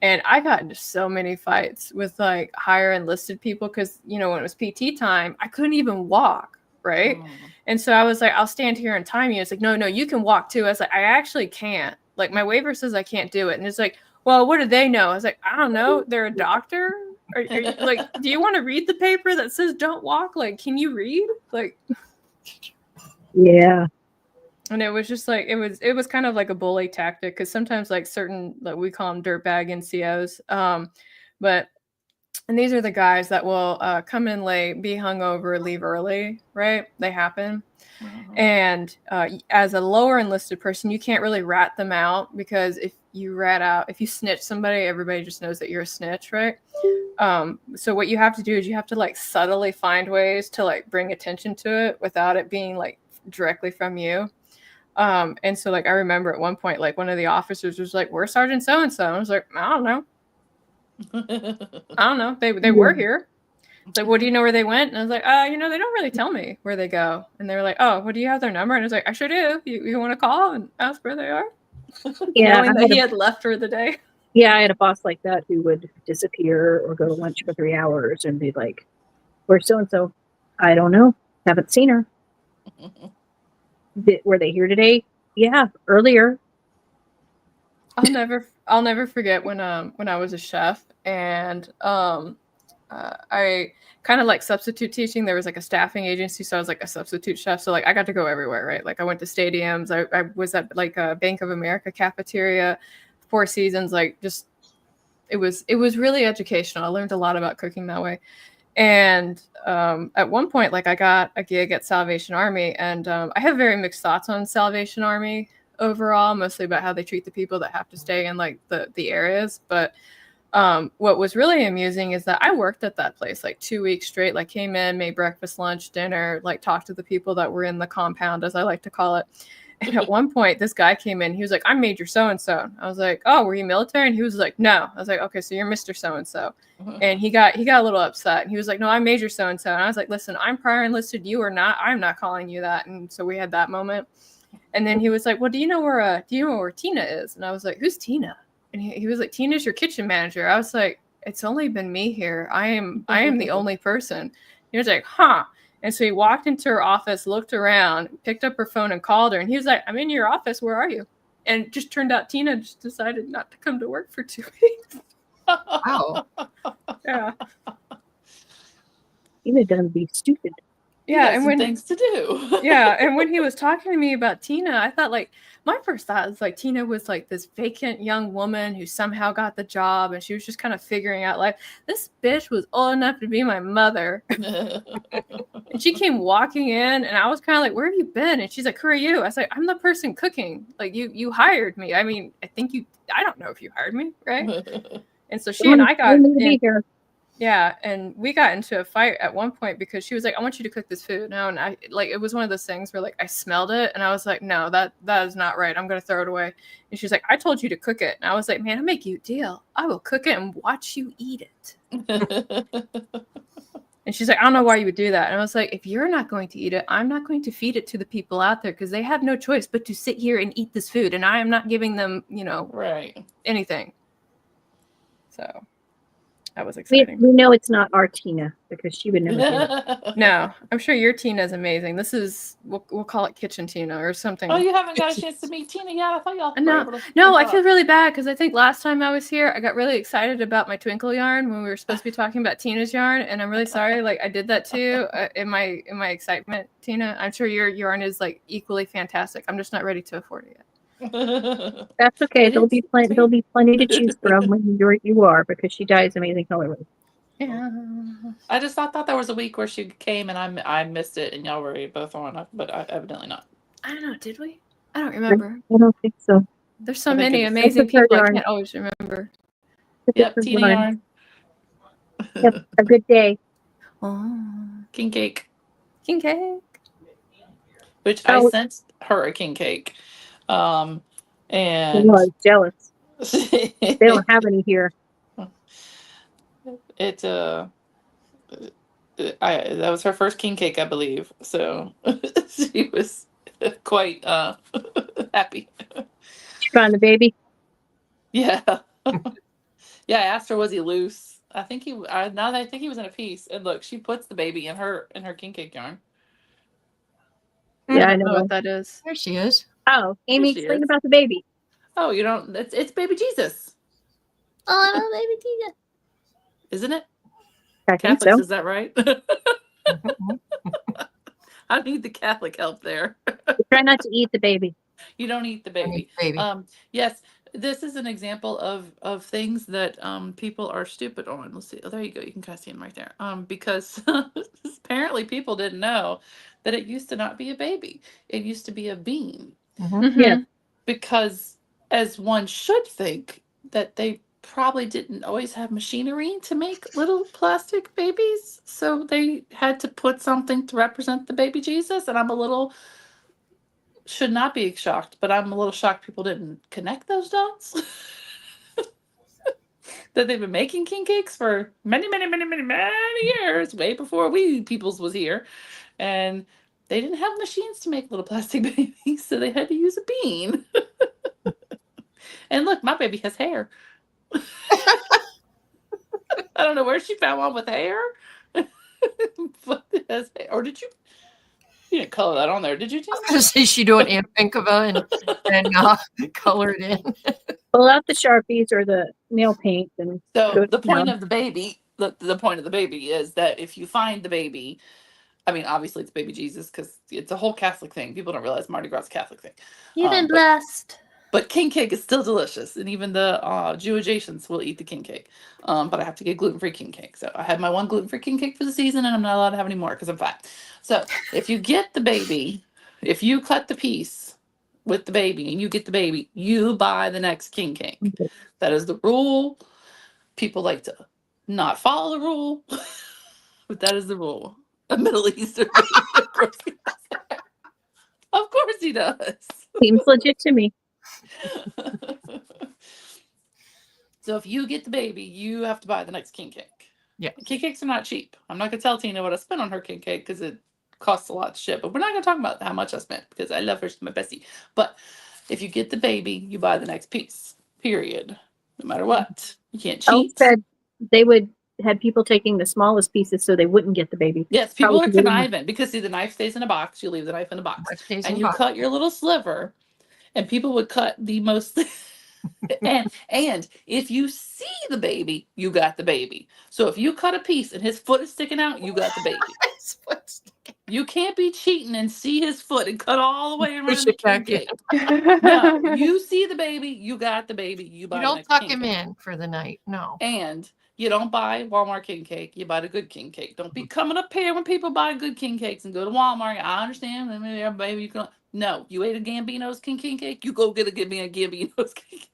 And I got into so many fights with like higher enlisted people because you know when it was PT time, I couldn't even walk, right? And so I was like, I'll stand here and time you. It's like, no, you can walk too. I was like, I actually can't. Like my waiver says I can't do it. And it's like, well, what do they know? I was like, I don't know. They're a doctor. Are you, like, do you want to read the paper that says don't walk? Like, can you read? Like, Yeah. and it was just like it was kind of like a bully tactic because sometimes like certain like we call them dirtbag NCOs, and these are the guys that will come in late, be hungover, leave early, right? They happen. And as a lower enlisted person, you can't really rat them out because if you snitch somebody, everybody just knows that you're a snitch, right? So what you have to do is you have to like subtly find ways to like bring attention to it without it being like directly from you. And so like I remember at one point, like one of the officers was like, "Where's Sergeant so-and-so?" And I was like, I don't know. They were here. It's like, well, do you know where they went? And I was like, they don't really tell me where they go. And they were like, oh, well, do you have their number? And I was like, I sure do. You want to call and ask where they are? Yeah. Knowing that he had left for the day. Yeah, I had a boss like that who would disappear or go to lunch for 3 hours and be like, "Where's so-and-so?" "I don't know. Haven't seen her." "Were they here today?" "Yeah, earlier." I'll never forget when I was a chef and I kind of like substitute teaching. There was like a staffing agency, so I was like a substitute chef. So like I got to go everywhere, right? Like I went to stadiums. I was at like a Bank of America cafeteria, Four Seasons. Like just it was really educational. I learned a lot about cooking that way. And at one point, like I got a gig at Salvation Army, and I have very mixed thoughts on Salvation Army overall, mostly about how they treat the people that have to stay in like the areas. But what was really amusing is that I worked at that place like 2 weeks straight, like came in, made breakfast, lunch, dinner, like talked to the people that were in the compound, as I like to call it. And at one point, this guy came in, he was like, I'm Major so-and-so. I was like, oh, were you military? And he was like, no. I was like, okay, so you're Mr. So-and-so. And he got a little upset. And he was like, no, I'm Major so-and-so. And I was like, listen, I'm prior enlisted, you are not. I'm not calling you that. And so we had that moment. And then he was like, well, do you know where Tina is? And I was like, who's Tina? And he was like, Tina's your kitchen manager. I was like, it's only been me here. I am the only person. He was like, huh. And so he walked into her office, looked around, picked up her phone and called her. And he was like, I'm in your office. Where are you? And it just turned out Tina just decided not to come to work for 2 weeks. Wow. Yeah. Tina doesn't be stupid. Yeah. And And when things to do. yeah, and when he was talking to me about Tina, I thought like my first thought was like Tina was like this vacant young woman who somehow got the job and she was just kind of figuring out life. This bitch was old enough to be my mother. And she came walking in and I was kind of like, where have you been? And she's like, who are you? I was like, I'm the person cooking. Like you hired me. I mean, I don't know if you hired me, right? And so she and I got Wanted to be here. yeah, and we got into a fight at one point because she was like, I want you to cook this food now. And I like it was one of those things where like I smelled it and I was like, no, that is not right. I'm gonna throw it away. And she's like, I told you to cook it. And I was like, man, I'll make you a deal. I will cook it and watch you eat it. And she's like, I don't know why you would do that. And I was like, if you're not going to eat it, I'm not going to feed it to the people out there because they have no choice but to sit here and eat this food. And I am not giving them, Right. anything. So that was We exciting. know it's not our Tina because she would never do it. No, I'm sure your Tina is amazing. This is we'll call it Kitchen Tina or something. Oh, you haven't got a chance to meet Tina? Yeah, I thought y'all were No, able to no, hook I feel up. really bad because I think last time I was here, I got really excited about my twinkle yarn when we were supposed to be talking about Tina's yarn, and I'm really sorry. Like I did that too in my excitement, Tina. I'm sure your yarn is like equally fantastic. I'm just not ready to afford it yet. That's okay. It There'll is be plenty. There'll be plenty to choose from when you are because she dyes amazing colorways. Yeah. I thought there was a week where she came and I missed it and y'all were both on, but evidently not. I don't know. Did we? I don't remember. I don't think so. There's so I think many it's- amazing it's a third people. I yarn. can't always remember. Yep, Tina yarn. Yep. A good day. Oh, King cake, king cake. which Oh. I sent her a king cake. I And was jealous. They don't have any here. it that was her first king cake, I believe. So she was quite happy. She found the baby. Yeah. Yeah, I asked her, was he loose? I think now that I think he was in a piece. And look, she puts the baby in her king cake yarn. Yeah, I don't know know. what that is. There she is. Oh, Amy, she explain is. about the baby. Oh, you don't it's baby Jesus, Oh, I love baby Tina. isn't it? I think Catholics, so. is that right? I need the Catholic help there. Try not to eat the baby. You don't eat the baby. Baby. Yes, this is an example of things that people are stupid on. Let's see. Oh, there you go. You can kind of see them right there. Because apparently people didn't know that it used to not be a baby. It used to be a bean. Mhm. Yeah. Because as one should think that they probably didn't always have machinery to make little plastic babies, so they had to put something to represent the baby Jesus. And I'm a little should not be shocked, but I'm a little shocked people didn't connect those dots. That they've been making king cakes for many years, way before we peoples was here, and they didn't have machines to make little plastic babies, so they had to use a bean. And look, my baby has hair. I don't know where she found one with hair. But it has hair. Or did you? You didn't color that on there, did you, I was Tina? going to say she do an Aunt Pinkava and color it in. Pull out the Sharpies or the nail paint and So go the point down. of the baby, the point of the baby is that if you find the baby, I mean, obviously it's baby Jesus because it's a whole Catholic thing. People don't realize Mardi Gras is a Catholic thing. You've been But blessed. But king cake is still delicious, and even the Jew adjacents will eat the king cake. But I have to get gluten-free king cake. So I had my one gluten-free king cake for the season, and I'm not allowed to have any more because I'm fat. So if you get the baby, if you cut the piece with the baby and you get the baby, you buy the next king cake. That is the rule. People like to not follow the rule, but that is the rule. A Middle Eastern baby, of course he does. Of course he does. Seems legit to me. So if you get the baby, you have to buy the next king cake. Yeah. King cakes are not cheap. I'm not gonna tell Tina what I spent on her king cake because it costs a lot to ship. But we're not gonna talk about how much I spent because I love her, she's my bestie. But if you get the baby, you buy the next piece. Period. No matter what. You can't Elle cheat. said they would had people taking the smallest pieces so they wouldn't get the baby. Yes, people Probably are 'cause they didn't- conniving because see the knife stays in a box. You leave the knife in the box. Life stays And in you box. cut your little sliver, and people would cut the most and if you see the baby, you got the baby. So if you cut a piece and his foot is sticking out, you got the baby. His foot's sticking. You can't be cheating and see his foot and cut all the way around Push the it back king in. cake. No, you see the baby, you got the baby. You buy You the don't next tuck king him cake. in for the night. No. And you don't buy Walmart king cake. You buy the good king cake. Don't be coming up here when people buy good king cakes and go to Walmart. I understand. I mean, baby, you can. No, you ate a Gambino's king cake. You go get a Gambino's king cake.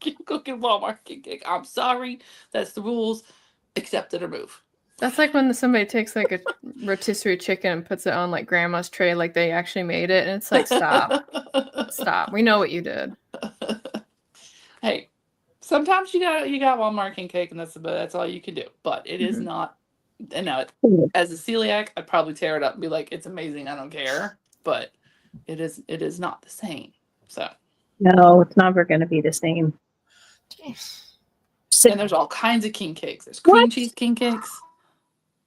You go get Walmart king cake. I'm sorry. That's the rules. Accept it or move. That's like when somebody takes like a rotisserie chicken and puts it on like grandma's tray, like they actually made it, and it's like, stop, stop. We know what you did. Hey, sometimes you got Walmart king cake, and that's all you can do. But it is not. And now, as a celiac, I'd probably tear it up and be like, "It's amazing. I don't care." But it is not the same. So, No, it's never going to be the same. and there's all kinds of king cakes. There's cream What? cheese king cakes.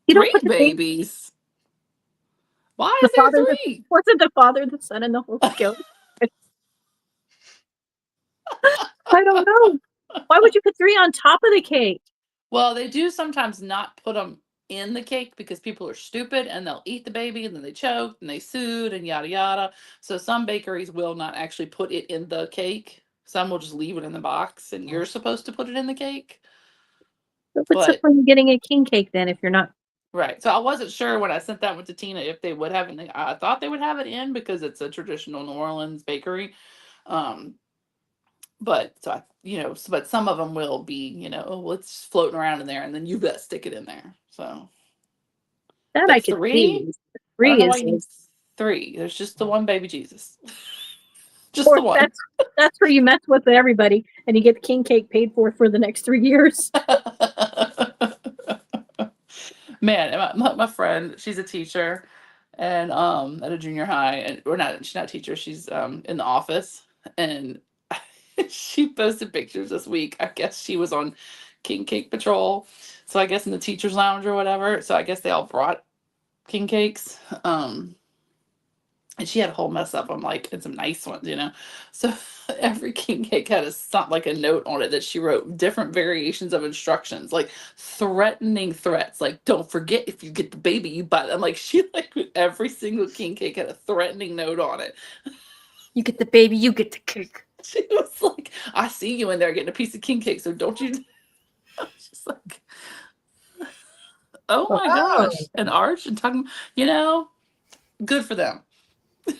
You don't Three put the baby. babies. Why The is there father, three? wasn't the Father, the Son, and the Holy Ghost? I don't know. Why would you put 3 on top of the cake? Well, they do sometimes not put them in the cake because people are stupid and they'll eat the baby and then they choke and they sued and yada yada. So some bakeries will not actually put it in the cake. Some will just leave it in the box and you're supposed to put it in the cake. What's the But point of getting a king cake then if you're not? right. So I wasn't sure when I sent that one to Tina if they would have it. I thought they would have it in because it's a traditional New Orleans bakery. But so but some of them will be, oh, well, it's floating around in there, and then you've got to stick it in there. So That but I could 3, see. I 3 don't know why is you need 3. There's just the one baby Jesus, just or the one. that's where you mess with everybody and you get the king cake paid for the next 3 years. Man, and my friend, she's a teacher, and at a junior high, and or not, she's not a teacher. She's in the office, and she posted pictures this week. I guess she was on king cake patrol, so I guess in the teachers lounge or whatever. So I guess they all brought king cakes. And she had a whole mess up. I'm like, and some nice ones. So every king cake had like a note on it that she wrote different variations of instructions, like threatening threats, like don't forget if you get the baby, you buy them. Like every single king cake had a threatening note on it. You get the baby, you get the cake. She was like, I see you in there getting a piece of king cake, so don't you? She's like, oh my gosh, and Arch and talking, good for them.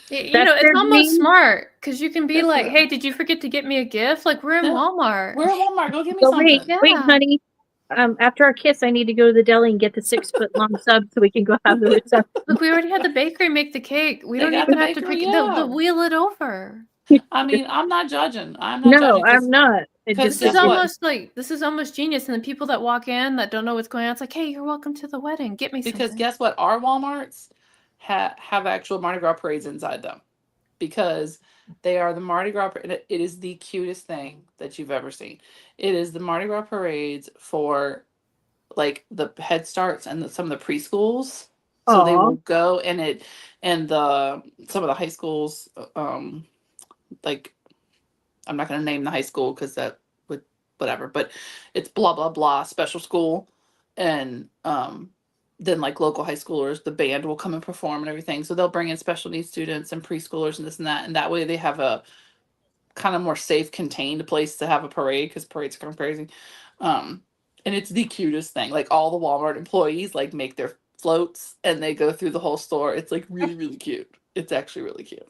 You That's know, it's their almost dream. smart because you can be Good for like, them. hey, did you forget to get me a gift? Like, we're in Yeah. Walmart. We're at Walmart. Go get me So something. wait, Yeah. honey. After our kiss, I need to go to the deli and get the 6-foot long sub so we can go have the reception. Look, we already had the bakery make the cake. We They don't got even the have to bakery, pick yeah. the wheel it over. I mean, I'm not judging. I'm not No, judging. I'm not. It 'cause just This is guess what? almost genius. And the people that walk in that don't know what's going on, it's like, hey, you're welcome to the wedding. Get me Because something. guess what? Our Walmarts have actual Mardi Gras parades inside them because they are the Mardi Gras. It is the cutest thing that you've ever seen. It is the Mardi Gras parades for like the Head Starts and some of the preschools. So they Aw. will go and some of the high schools, like I'm not going to name the high school because that would whatever, but it's blah blah blah special school, and then like local high schoolers, the band will come and perform and everything. So they'll bring in special needs students and preschoolers and this and that way they have a kind of more safe, contained place to have a parade because parades are kind of crazy. And it's the cutest thing. Like all the Walmart employees like make their floats and they go through the whole store. It's like really, really cute. It's actually really cute.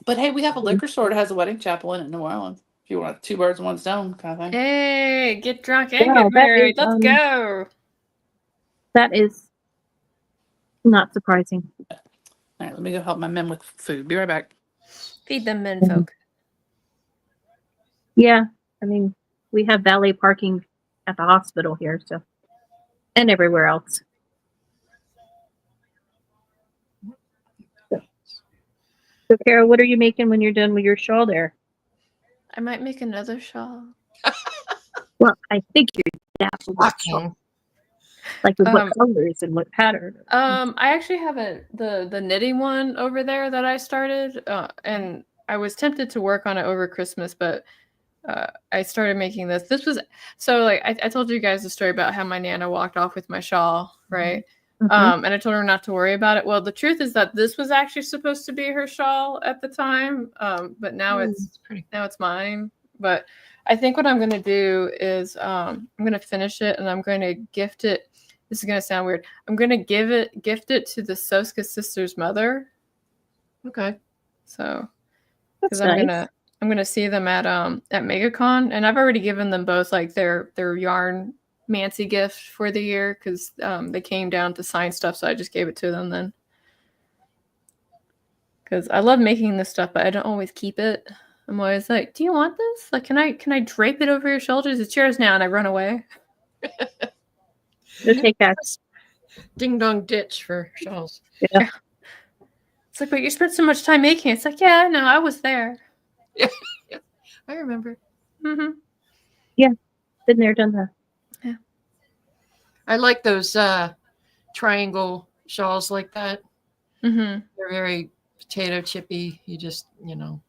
But hey, we have a liquor store that has a wedding chapel in New Orleans. If you want two birds, one stone kind of thing. Hey, get drunk and Yeah, get that married. is, Let's go. That is not surprising. All right, let me go help my men with food. Be right back. Feed them men folk. Yeah, I mean, we have valet parking at the hospital here, so, and everywhere else. So, Kara, what are you making when you're done with your shawl there? I might make another shawl. Well, I figured that was Shocking. like with Um, what colors and what pattern. I actually have the knitting one over there that I started, and I was tempted to work on it over Christmas, but I started making this. This was so like I told you guys the story about how my Nana walked off with my shawl, right? Mhm. And I told her not to worry about it. Well, the truth is that this was actually supposed to be her shawl at the time, but now it's mine. But I think what I'm going to do is I'm going to finish it and I'm going to gift it. This is going to sound weird. I'm going to gift it to the Soska sisters' mother. Okay. So That's because nice. I'm gonna see them at MegaCon, and I've already given them both like their yarn Mancy gift for the year because they came down to sign stuff, so I just gave it to them then. Because I love making this stuff, but I don't always keep it. I'm always like, "Do you want this? Like, can I drape it over your shoulders? It's yours now," and I run away. Go take that. Ding dong ditch for shawls. Yeah. It's like, but you spent so much time making it. It's like, yeah, no, I was there. I remember. Mm-hmm. Been there, done that. I like those triangle shawls like that. Mm-hmm. They're very potato chippy. You just, go.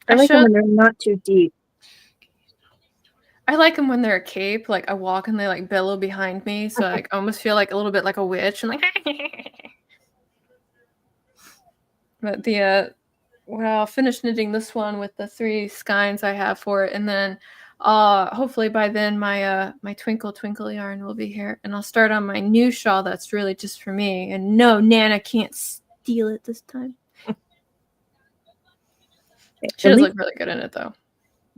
I like them when they're not too deep. I like them when they're a cape. Like I walk and they like billow behind me, so I almost feel like a little bit like a witch and like. But I'll finish knitting this one with the 3 skeins I have for it, and then hopefully by then my Twinkle Twinkle yarn will be here, and I'll start on my new shawl that's really just for me. And no, Nana can't steal it this time. She does look really good in it though.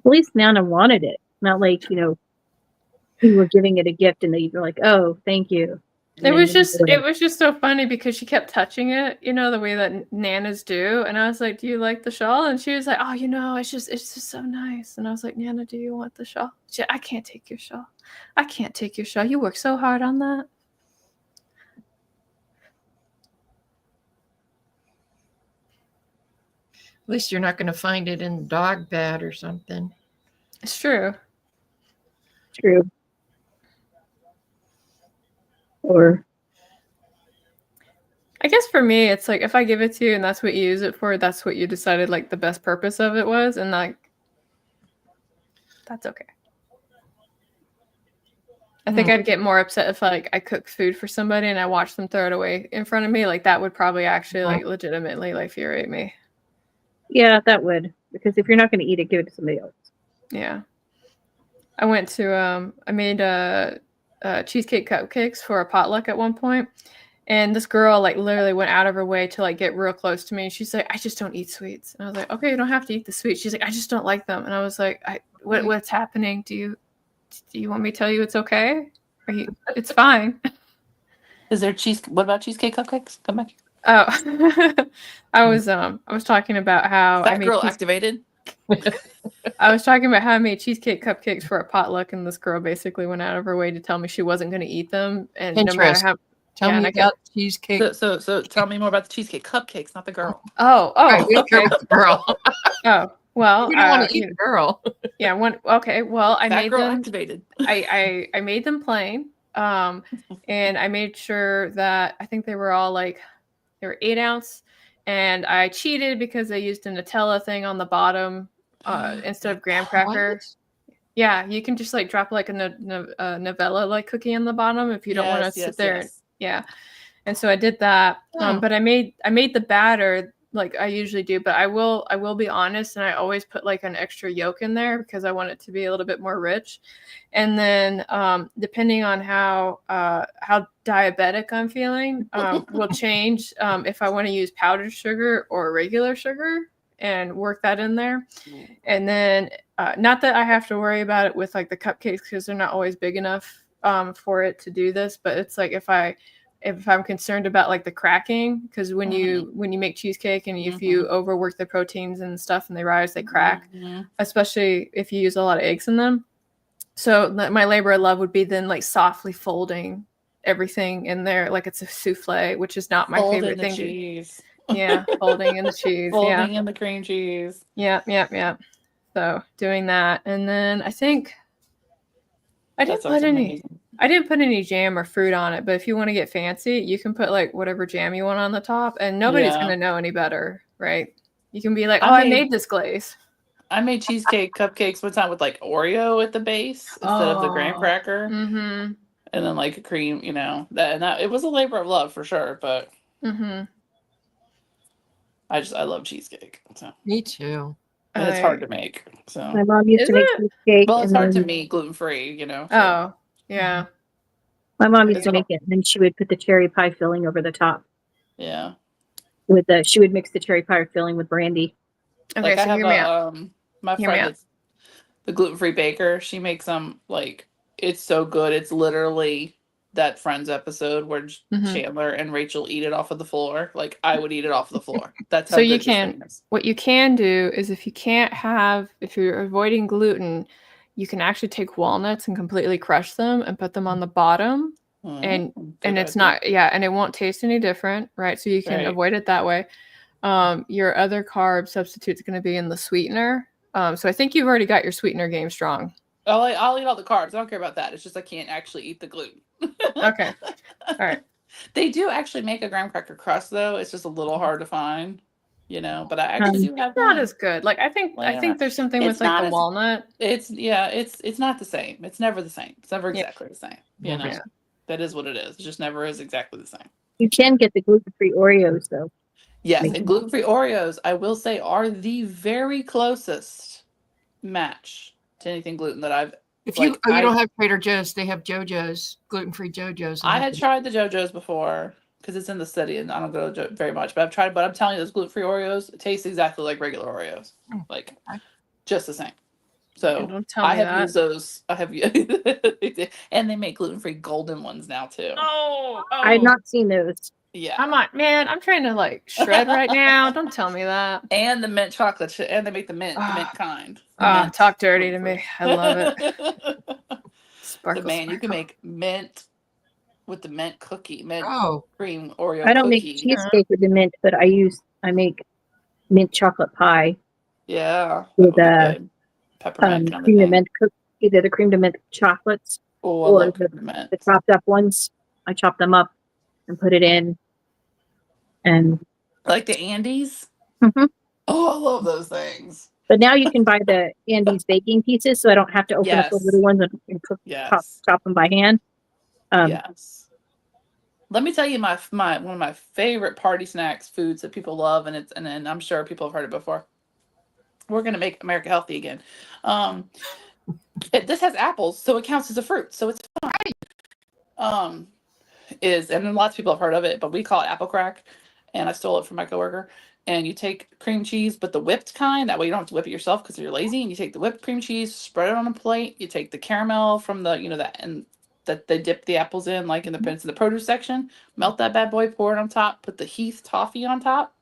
At least Nana wanted it. Not like, you were giving it a gift and they were like, oh, thank you. It was just so funny because she kept touching it, the way that Nanas do. And I was like, "Do you like the shawl?" And she was like, "Oh, it's just so nice." And I was like, "Nana, do you want the shawl?" I can't take your shawl. I can't take your shawl. You worked so hard on that. At least you're not going to find it in dog bed or something. It's true. True. Or I guess for me, it's like if I give it to you and that's what you use it for, that's what you decided like the best purpose of it was, and like that's okay. I think I'd get more upset if like I cook food for somebody and I watch them throw it away in front of me. Like that would probably actually like legitimately like infuriate me. yeah, that would. Because if you're not going to eat it, give it to somebody else. Yeah. I went to I made cheesecake cupcakes for a potluck at one point, and this girl like literally went out of her way to like get real close to me. She's like, "I just don't eat sweets." And I was like, "Okay, you don't have to eat the sweets." She's like, "I just don't like them." And I was like, what's happening? Do you want me to tell you it's okay? It's fine. Is there what about cheesecake cupcakes? Come back. Oh, I was talking about how That girl activated. I was talking about how I made cheesecake cupcakes for a potluck, and this girl basically went out of her way to tell me she wasn't going to eat them. And no matter how, tell me about cheesecake. So tell me more about the cheesecake cupcakes, not the girl. Oh, Right, we okay. care about the girl. Oh, well, You don't want to eat a girl. Yeah, okay. Well, I That made girl them. activated. I made them plain, and I made sure that I think they were all like they were 8 ounce, and I cheated because I used a Nutella thing on the bottom instead of graham cracker. What? Yeah, you can just like drop like a Nutella like cookie on the bottom if you don't want to sit there. Yes. Yeah, and so I did that. Oh. But I made the batter like I usually do. But I will be honest, and I always put like an extra yolk in there because I want it to be a little bit more rich. And then depending on how diabetic I'm feeling, will change if I want to use powdered sugar or regular sugar and work that in there. And then not that I have to worry about it with like the cupcakes because they're not always big enough for it to do this, but it's like if I'm concerned about like the cracking, because when you make cheesecake and if you overwork the proteins and stuff and they rise, they crack, especially if you use a lot of eggs in them. So my labor of love would be then like softly folding everything in there like it's a souffle, which is not my Folding favorite the thing. cheese. Yeah, folding in the cheese. Folding in the cream cheese. Yeah. So doing that, and then I think I That didn't sounds put any. amazing. I didn't put any jam or fruit on it, but if you want to get fancy, you can put like whatever jam you want on the top, and nobody's Yeah. gonna know any better, right? You can be like, I "Oh, I made- made this glaze." I made cheesecake cupcakes one time with like Oreo at the base instead of the graham Oh. cracker, Mm-hmm. and then like a cream, that it was a labor of love for sure. But Mm-hmm. I love cheesecake, so Me too. and it's hard to make. So My mom used Is to make it? cheesecake. well, it's and hard to then make gluten free, so. Oh, yeah. My mom used Yeah. to make it, and then she would put the cherry pie filling over the top. Yeah. She would mix the cherry pie filling with brandy. Okay, Like I so have hear me out. my Hear me friend out. that's the gluten free baker. She makes them like it's so good. It's literally that Friends episode where Mhm. Chandler and Rachel eat it off of the floor. Like I would eat it off the floor. That's how So good you this can- thing is. What you can do is if you're avoiding gluten, you can actually take walnuts and completely crush them and put them on the bottom. And Good it's idea. not, and it won't taste any different, right? So you can Right. avoid it that way. Your other carb substitute is going to be in the sweetener. So I think you've already got your sweetener game strong. I'll eat all the carbs. I don't care about that. It's just I can't actually eat the gluten. Okay. All right. They do actually make a graham cracker crust though. It's just a little hard to find, but I actually do have Not one. as good. Like I think Later. there's something It's with like not the as- walnut. It's not the same. It's never the same. It's never Yeah. exactly the same. Yeah. That is what it is. It just never is exactly the same. You can get the gluten-free Oreos though. Yes, Make and them. gluten-free Oreos, I will say, are the very closest match to anything gluten that I've. If you Like, you I- don't have Trader Joe's, they have JoJo's, gluten-free JoJo's. and I you had can- tried the JoJo's before because it's in the city and I don't go to very much, but I've tried. But I'm telling you, those gluten-free Oreos taste exactly like regular Oreos, like Okay. just the same. So Don't tell I me have that. used those. I have, and they make gluten-free golden ones now too. Oh, I've not seen those. Yeah. I'm trying to like shred right now. Don't tell me that. And the mint chocolate, and they make the mint kind. The mint Talk dirty to me. gluten-free. I love it. So Sparkle, man, you can sparkle. make mint with the mint cookie, mint Oh, cream Oreo I don't make cookie. cheesecake with the mint, but I make mint chocolate pie Yeah, that with would be good. Peppermint kind of cream to thing. mint either the cream to mint chocolates Oh, I or love peppermint. the chopped up ones. I chop them up and put it in. And Like the Andes. Mhm. Oh, I love those things. but now you can buy the Andes baking pieces, so I don't have to open up the Yes. little ones and Yes. chop them by hand. Yes. Let me tell you my one of my favorite party snacks, foods that people love, and I'm sure people have heard it before. We're gonna make America healthy again. This has apples, so it counts as a fruit, so it's fine. And lots of people have heard of it, but we call it apple crack, and I stole it from my coworker. And you take cream cheese, but the whipped kind. That way you don't have to whip it yourself because you're lazy. And you take the whipped cream cheese, spread it on a plate. You take the caramel from the, that they dip the apples in, like in the produce section. Melt that bad boy, pour it on top. Put the Heath toffee on top.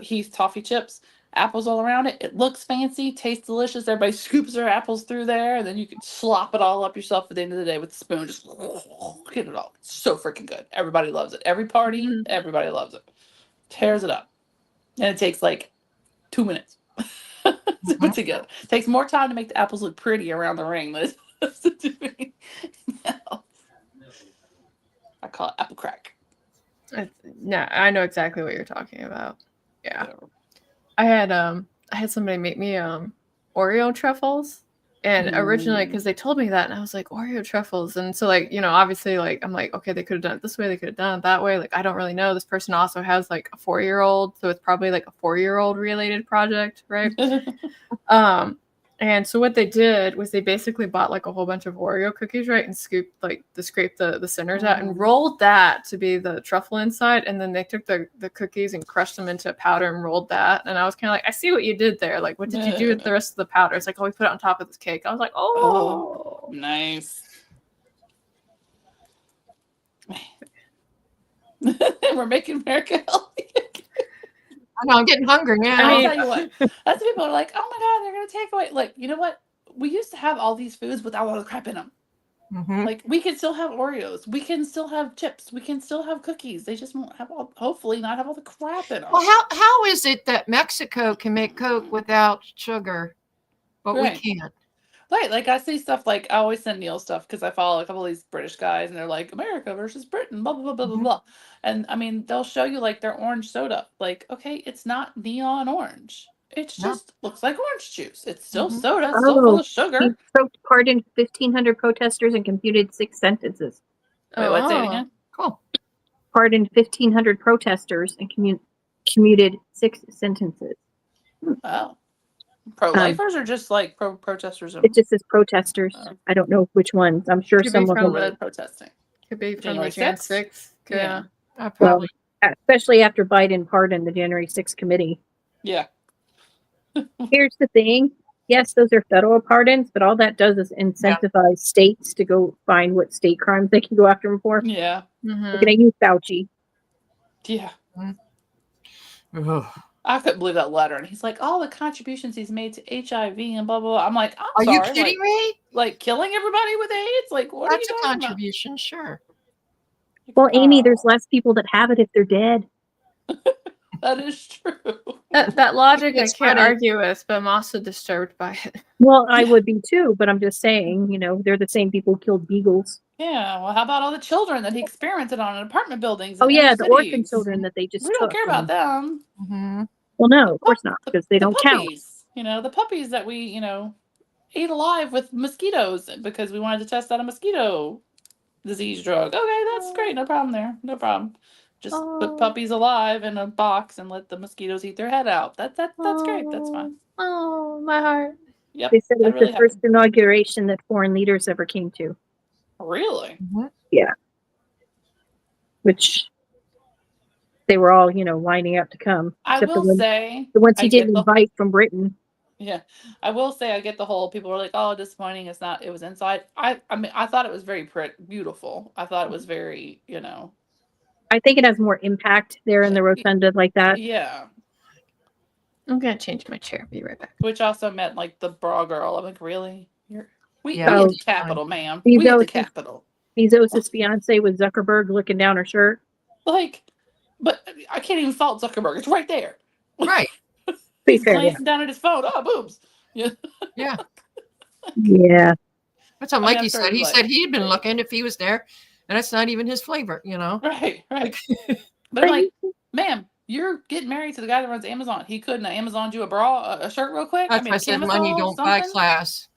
Heath toffee chips. Apples all around it. It looks fancy, tastes delicious. Everybody scoops their apples through there, and then you can slop it all up yourself at the end of the day with a spoon. Just get it all. It's so freaking good. Everybody loves it. Every party, everybody loves it. Tears it up. And it takes like 2 minutes to put together. It takes more time to make the apples look pretty around the ring than it does to do anything else. I call it apple crack. No, I know exactly what you're talking about. Yeah. I had somebody make me Oreo truffles. And originally, because they told me that, and I was like, Oreo truffles. And so, like, obviously, like, I'm like, okay, they could have done it this way, they could have done it that way. Like, I don't really know. This person also has like a 4-year-old, so it's probably like a 4-year-old related project, right? And so what they did was they basically bought like a whole bunch of Oreo cookies, right, and scraped the centers out and rolled that to be the truffle inside, and then they took the cookies and crushed them into a powder and rolled that. And I was kind of like, I see what you did there. Like, what did you do with the rest of the powder? It's like, oh, we put it on top of this cake. I was like, oh, Nice. We're making America healthy. I know, I'm getting hungry now. I'll tell you what. That's people are like, oh my god, they're gonna take away. Like, you know what? We used to have all these foods without all the crap in them. Mhm. Like, we can still have Oreos. We can still have chips. We can still have cookies. They just won't have hopefully not have all the crap in them. Well, how is it that Mexico can make Coke without sugar, but Right. we can't? Right, like I see stuff like I always send Neil stuff because I follow a couple of these British guys and they're like America versus Britain, blah blah blah blah blah Mhm. blah. And I mean, they'll show you like their orange soda. Like, okay, it's not neon orange. It No. just looks like orange juice. It's still Mhm. soda, it's still full of He sugar. pardoned 1,500 protesters and commuted 6 sentences. Wait, what? Say it Oh. again. Cool. Pardoned 1,500 protesters and commuted 6 sentences. Oh, pro-lifers or just like protesters? It just says protesters. Oh. I don't know which ones. I'm sure Could be some of from them, Were they protesting? Could be from January the Jan 6th? 6th. Yeah. I well, probably. especially after Biden pardoned the January 6th committee. Yeah. Here's the thing. Yes, those are federal pardons, but all that does is incentivize states to go find what state crimes they can go after them for. Yeah. Mhm. Look at you, Fauci. Yeah. Ugh. I couldn't believe that letter. And he's like, all the contributions he's made to HIV and blah blah blah. I'm like, I'm Are sorry. you kidding me? Like killing everybody with AIDS? Like, what That's are you a talking contribution, sure. about? Well, Amy, there's Oh, less people that have it if they're dead. that is true. That logic I It's can't funny. argue with, but I'm also disturbed by it. Well, I Yeah. would be too, but I'm just saying, they're the same people who killed beagles. Yeah. Well, how about all the children that he experimented on in apartment buildings? Oh in yeah, inner the orphan cities? children that they just We don't took. care about and- them. Hmm. Well, no, of course not, because they The don't count. puppies. The puppies that we, ate alive with mosquitoes because we wanted to test out a mosquito disease drug. Okay, that's great. No problem there. No problem. Just Oh. put puppies alive in a box and let the mosquitoes eat their head out. That's great. That's fine. Oh, my heart. Yep. They said it that was really the first inauguration that foreign leaders ever came to, Really? which they were all, lining up to come. I except will the ones, say. the ones I he get didn't the- invite from Britain. Yeah, I will say I get the whole. People were like, "Oh, disappointing." It's not. It was inside. I mean, I thought it was very beautiful. I thought it was very, I think it has more impact there in the rotunda like that. yeah. I'm gonna change my chair. Be right back. Which also meant like the bra girl. I'm like, really? We Yeah, at Oh. the Capitol, ma'am. Bezos We at the is- Capitol. Bezos' fiance with Zuckerberg looking down her shirt. Like, but I can't even fault Zuckerberg. It's right there. Right. Be He's fair, yeah. glancing down at his phone. Oh, boobs. Yeah. Yeah. Yeah. That's what I mean, Mikey I'm sure said. He he's said like- he'd been looking if he was there, and it's not even his flavor, Right. But I'm like, ma'am, you're getting married to the guy that runs Amazon. He couldn't have Amazoned you a shirt real quick. That's why I said money camisole, don't buy something? class.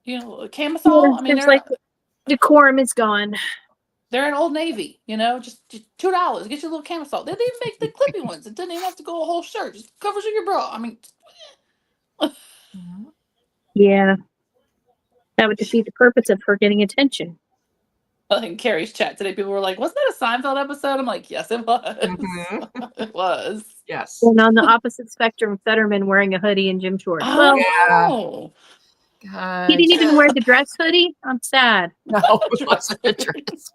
A camisole. I mean, Seems like decorum is gone. they're in Old Navy. Just $2. Get your little camisole. They didn't even make the clippy ones. It didn't even have to go a whole shirt. Just covers your bra. I mean, Mhm. Yeah. That would defeat the purpose of her getting attention. I think Carrie's chat today, people were like, wasn't that a Seinfeld episode? I'm like, yes, it was. Mhm. It was. Yes. And on the opposite spectrum, Fetterman wearing a hoodie and gym shorts. Oh, Well, yeah. no. God. he didn't even wear the dress hoodie. I'm sad. No, it wasn't a dress.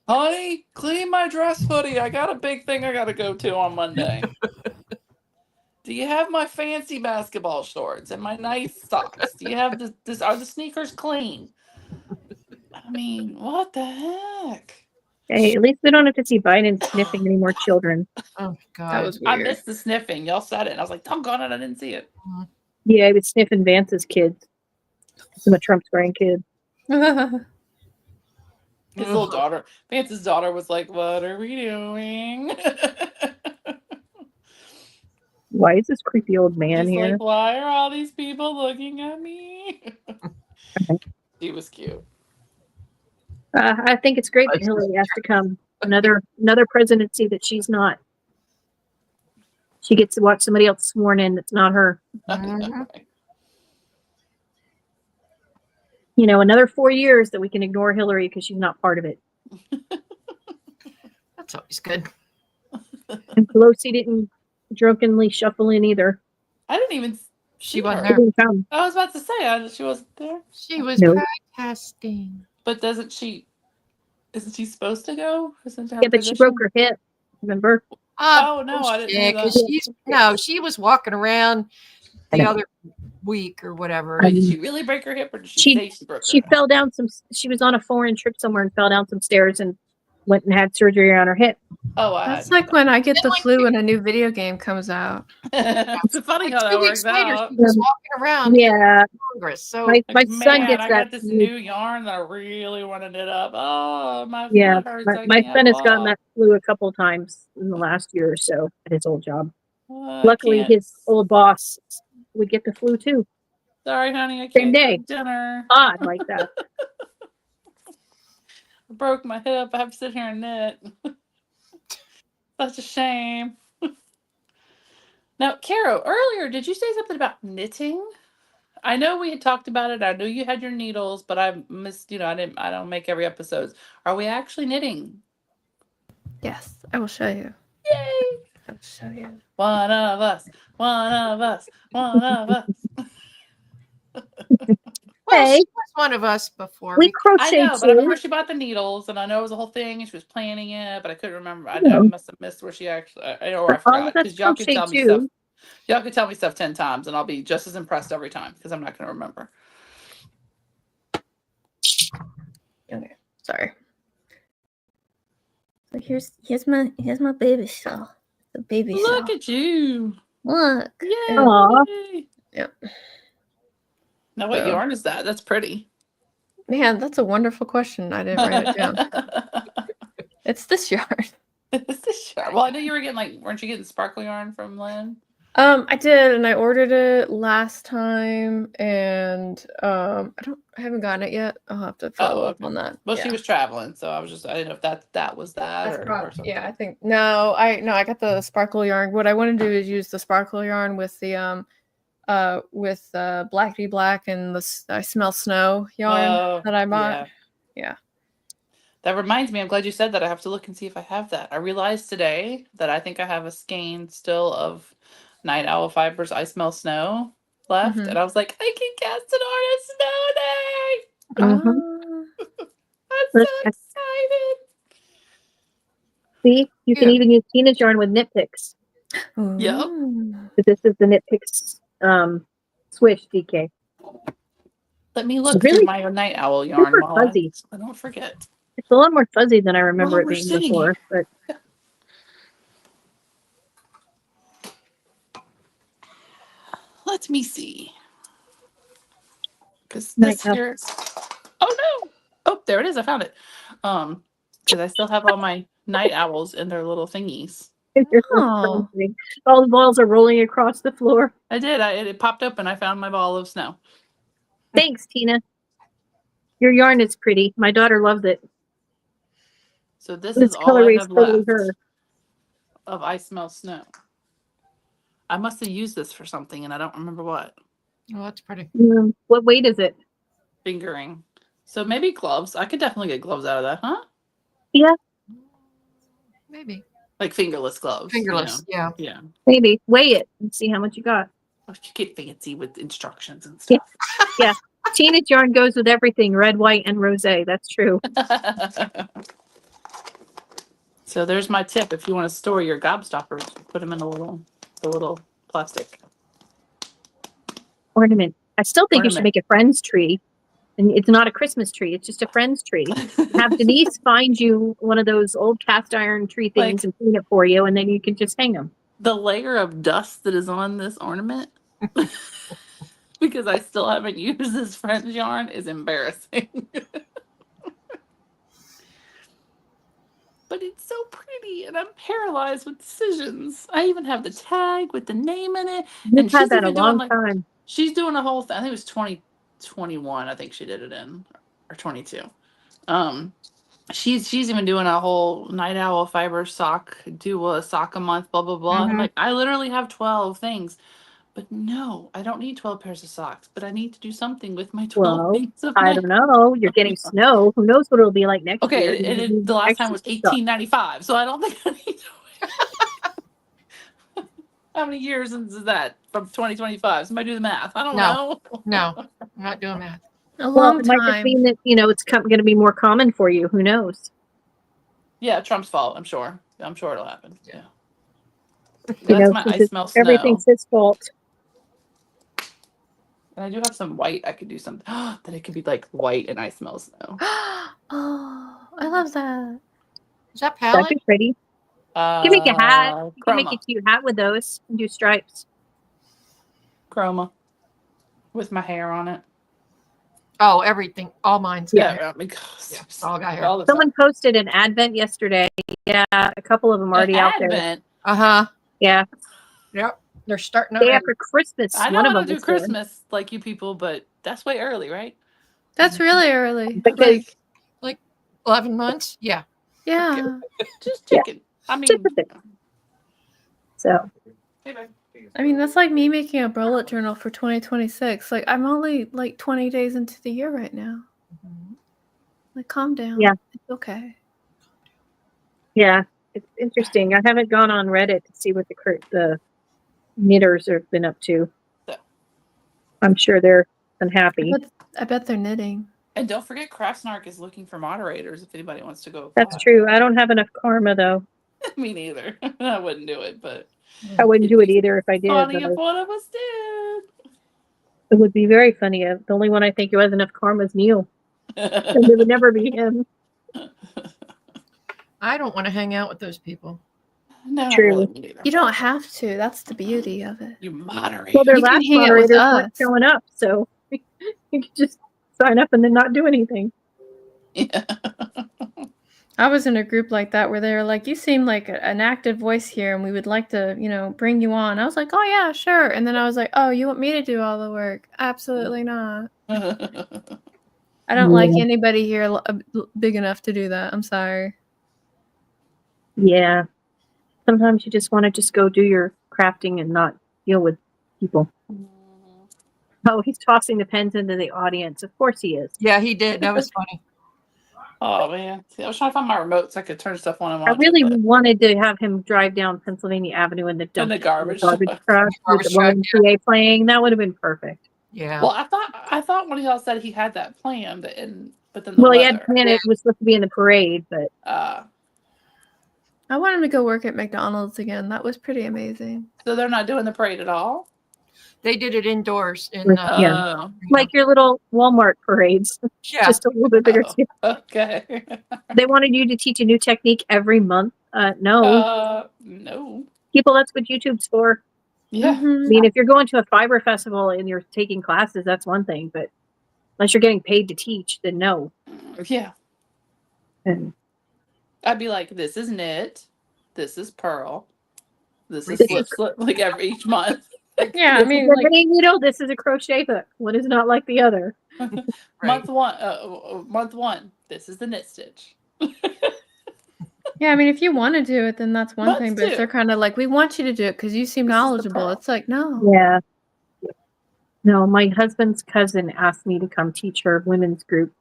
Honey, clean my dress hoodie. I got a big thing I got to go to on Monday. Do you have my fancy basketball shorts and my nice socks? Do you have are the sneakers clean? I mean, what the heck? Hey, at least we don't have to see Biden sniffing any more children. Oh God. That was I weird. missed the sniffing. Y'all said it. And I was like, doggone it, I didn't see it. Yeah, he was sniffing Vance's kids. Some of Trump's grandkids. His little daughter, Vance's daughter, was like, "What are we doing?" Why is this creepy old man He's here? like, "Why are all these people looking at me?" She was cute. I think it's great that Hillary has to come. Another presidency that she's not. She gets to watch somebody else sworn in that's not her. Mhm. You know, another 4 years that we can ignore Hillary because she's not part of it. That's always good. And Pelosi didn't drunkenly shuffle in either. I didn't even. She see wasn't her. She there. didn't come. I was about to say she wasn't there. She was No. protesting. But isn't she supposed to go? Isn't her Yeah, but she broke position? her hip. Remember? Oh, no, I didn't know because that. she was walking around I the know. other week or whatever. Wait, did she really break her hip, or did she say she broke her She hip? fell down she was on a foreign trip somewhere and fell down some stairs and went and had surgery on her hip. Oh, I That's had no like when I get the Then, like, flu and a new video game comes out. It's funny how Like that 2 weeks works later, out. she was walking around Yeah, Congress. So my Like, son man, gets I that. got this new yarn that I really want to knit up. Oh, my Yeah, foot hurts. I my can't son has gotten walk. that flu a couple times in the last year or so at his old job. I Luckily, can't. his old boss would get the flu too. Sorry, honey, I Same can't day. cook dinner. Odd like that. I broke my hip. I have to sit here and knit. Such a shame. Now, Caro, earlier, did you say something about knitting? I know we had talked about it. I knew you had your needles, but I missed, I don't make every episode. Are we actually knitting? Yes, I will show you. Yay! I'll show you. One of us. One of us. One of us. well, Hey. she was one of us before. We I crochet know, but I remember too. she bought the needles, and I know it was a whole thing, and she was planning it, but I couldn't remember. I Yeah. must have missed where she actually, or I All forgot, of us because y'all can crochet tell me stuff. too. Y'all can tell me stuff 10 times, and I'll be just as impressed every time, because I'm not going to remember. Okay, sorry. So here's my baby shawl. The baby Look shawl. at you. Look. Yay. Aw. Yep. Now, what So- yarn is that? That's pretty. Man, that's a wonderful question. I didn't write it down. It's this yarn. It's this yarn. Well, I know you were getting, weren't you getting sparkle yarn from Lynn? I did, and I ordered it last time, and I haven't gotten it yet. I'll have to follow up okay. on that. Well, yeah. she was traveling, so I didn't know if that was that That's or something. yeah, I think I got the sparkle yarn. What I want to do is use the sparkle yarn with the Blackity Black and the I Smell Snow yarn that I bought. Yeah. That reminds me, I'm glad you said that. I have to look and see if I have that. I realized today that I think I have a skein still of Night Owl Fibers I Smell Snow left. Mhm. And I was like, I can cast an artist snow day. I'm so excited. See, you can Yeah. even use Tina's yarn with knit picks. Yep. Ooh. But this is the knit picks swish DK. Let me look Really through my Night Owl yarn super while fuzzy. I don't forget. It's a lot more fuzzy than I remember While it we're being sitting before. But Let me see. Because Night this Owl. here. Oh no! Oh, there it is. I found it. Because I still have all my night owls in their little thingies. Oh. All the balls are rolling across the floor. I did. It popped up and I found my ball of snow. Thanks, Tina. Your yarn is pretty. My daughter loved it. So this This is all color I is have totally left her. of I Smell Snow. I must have used this for something and I don't remember what. Oh, that's pretty. What weight is it? Fingering. So maybe gloves. I could definitely get gloves out of that, huh? Yeah, Maybe. Like fingerless gloves. you Fingerless. know? Yeah. Yeah. maybe. Weigh it and see how much you got. Oh, you get fancy with instructions and Yeah. stuff. Yeah. Tina's yarn goes with everything, red, white, and rosé. That's true. So there's my tip. If you want to store your gobstoppers, put them in the little plastic Ornament. I still think you should ornament. make a friend's tree. And it's not a Christmas tree. It's just a friend's tree. Have Denise find you one of those old cast iron tree things Like- and clean it for you, and then you can just hang them. The layer of dust that is on this ornament, because I still haven't used this French yarn, is embarrassing. so pretty, and I'm paralyzed with decisions. I even have the tag with the name in it. You've And she's had that a even doing long like time. she's doing a whole thing. I think it was 2021. I think she did it in, or 22. She's even doing a whole night owl fiber sock, do a sock a month, blah blah blah. And I'm Mhm. like, I literally have 12 things. But no, I don't need 12 pairs of socks, but I need to do something with my 12 Well, things of I night. don't know. You're getting snow. Who knows what it'll be like next year? Okay, You and need the last extra time was stuff. 1895, so I don't think I need to. How many years is that from 2025? Somebody do the math. I don't know. No, I'm not doing that. A Well, long it might just time. mean that, it's going to be more common for you. Who knows? Yeah, Trump's fault. I'm sure. I'm sure it'll happen. Yeah. You That's know, my. since I it's- smell snow. everything's his fault. And I do have some white. I could do something that it could be like white, and I smell snow. Oh, I love that. Is that That'd palette? be pretty. You can make a hat. You can make a Chroma. cute hat with those and do stripes. Chroma. With my hair on it. Oh, everything. All mine's Yeah. got hair. I mean, Yeah, all got hair. all the Someone posted an advent yesterday. Yeah, a couple of them already out there. Advent. Uh-huh. Yeah, Yep. They're starting day already. after Christmas. I one know of how them to do was doing. Christmas like you people, but that's way early, right? That's really early. Because Like 11 months? Yeah. Yeah. Just Yeah. chicken. I mean, Typical. So hey, babe. I mean, that's like me making a bullet journal for 2026. Like, I'm only like 20 days into the year right now. Like, calm down. Yeah. It's okay. yeah, it's interesting. I haven't gone on Reddit to see what the knitters have been up to. Yeah. I'm sure they're unhappy. I bet they're knitting. And don't forget, Craftsnark is looking for moderators if anybody wants to go. That's true. I don't have enough karma though. Me neither. I wouldn't do it, but I wouldn't do it either if I did. funny But if one of us did. it would be very funny. The only one I think who has enough karma is Neil. And it would never be him. I don't want to hang out with those people. No, I True. really wouldn't either. You don't have to. That's the beauty of it. You moderate. Well, their You can last hang out with moderators weren't us. showing up, so you could just sign up and then not do anything. Yeah. I was in a group like that where they were like, "You seem like an active voice here, and we would like to, bring you on." I was like, "Oh yeah, sure." And then I was like, "Oh, you want me to do all the work? Absolutely not. I don't like Yeah. anybody here big enough to do that. I'm sorry." Yeah. Sometimes you just want to just go do your crafting and not deal with people. Oh, he's tossing the pens into the audience. Of course he is. Yeah, he did. That was funny. Oh man, see, I was trying to find my remote so I could turn stuff on and I watch really it, but- wanted to have him drive down Pennsylvania Avenue in the in dump the garbage. truck with Garbage the truck, YMCA playing. That would have been perfect. Yeah. Well, I thought when y'all said he had that planned, but then the Well, he weather. had planned it was supposed to be in the parade, but I want him to go work at McDonald's again. That was pretty amazing. so they're not doing the parade at all. They did it indoors in Yeah. Oh, like your little Walmart parades, yeah. just a little bit bigger. Oh. too. Okay. They wanted you to teach a new technique every month. No, No. people, that's what YouTube's for. Yeah. I Mhm. mean, if you're going to a fiber festival and you're taking classes, that's one thing. But unless you're getting paid to teach, then no. Yeah. And I'd be like, this is knit, this is pearl, this is This slip is- slip, like each month. Yeah, I this mean, is a like, knitting needle. This is a crochet hook. One is not like the other. Right. Month one, this is the knit stitch. yeah, I mean, if you want to do it, then that's one Let's thing. But if do. they're kind of like, we want you to do it because you seem This is the knowledgeable, pearl. it's like, no. Yeah. No, my husband's cousin asked me to come teach her women's group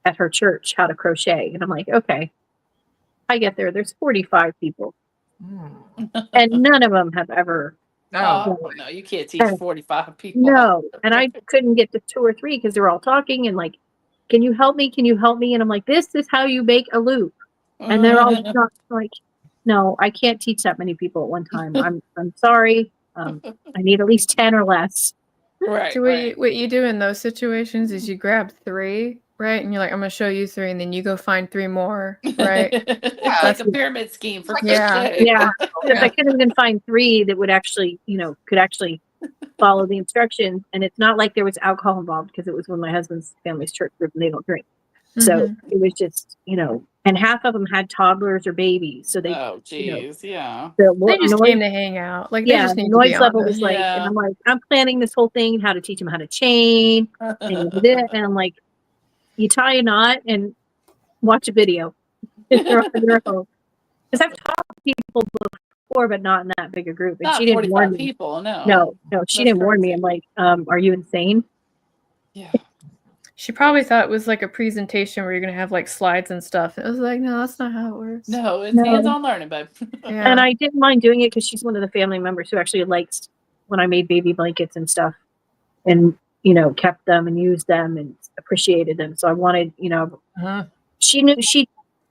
at her church how to crochet. And I'm like, okay. I get there. There's 45 people. And none of them have ever. No. Oh, no, you can't teach 45 people. No. And I couldn't get to 2 or 3 because they were all talking and like, can you help me? Can you help me? And I'm like, this is how you make a loop. And they're all not like, no, I can't teach that many people at one time. I'm sorry. I need at least 10 or less. right. So what you do in those situations is you grab 3, right? And you're like, I'm going to show you 3. And then you go find 3 more, right? It's like a pyramid scheme for Yeah. crochet. Yeah. If I couldn't even find 3 that would actually, could actually follow the instructions. And it's not like there was alcohol involved because it was when my husband's family's church group and they don't drink. So Mhm. it was just, and half of them had toddlers or babies. So they, Oh, geez. Yeah. the They just noise, came to hang out. Like they yeah, just the need to be noise on level this. was like, and Yeah. I'm like, I'm planning this whole thing, how to teach them how to chain and this, and I'm like, you tie a knot and watch a video. They're on their phone. Because I've talked to people before, but not in that big a group. And Not she didn't warn 45 me. people. No. No, she That's didn't warn me. crazy. I'm like, are you insane? Yeah. She probably thought it was like a presentation where you're gonna have like slides and stuff. It was like, no, that's not how it works. No, it's No. hands-on learning, babe. Yeah. And I didn't mind doing it because she's one of the family members who actually likes when I made baby blankets and stuff, and kept them and used them and appreciated them. So I wanted, Uh-huh.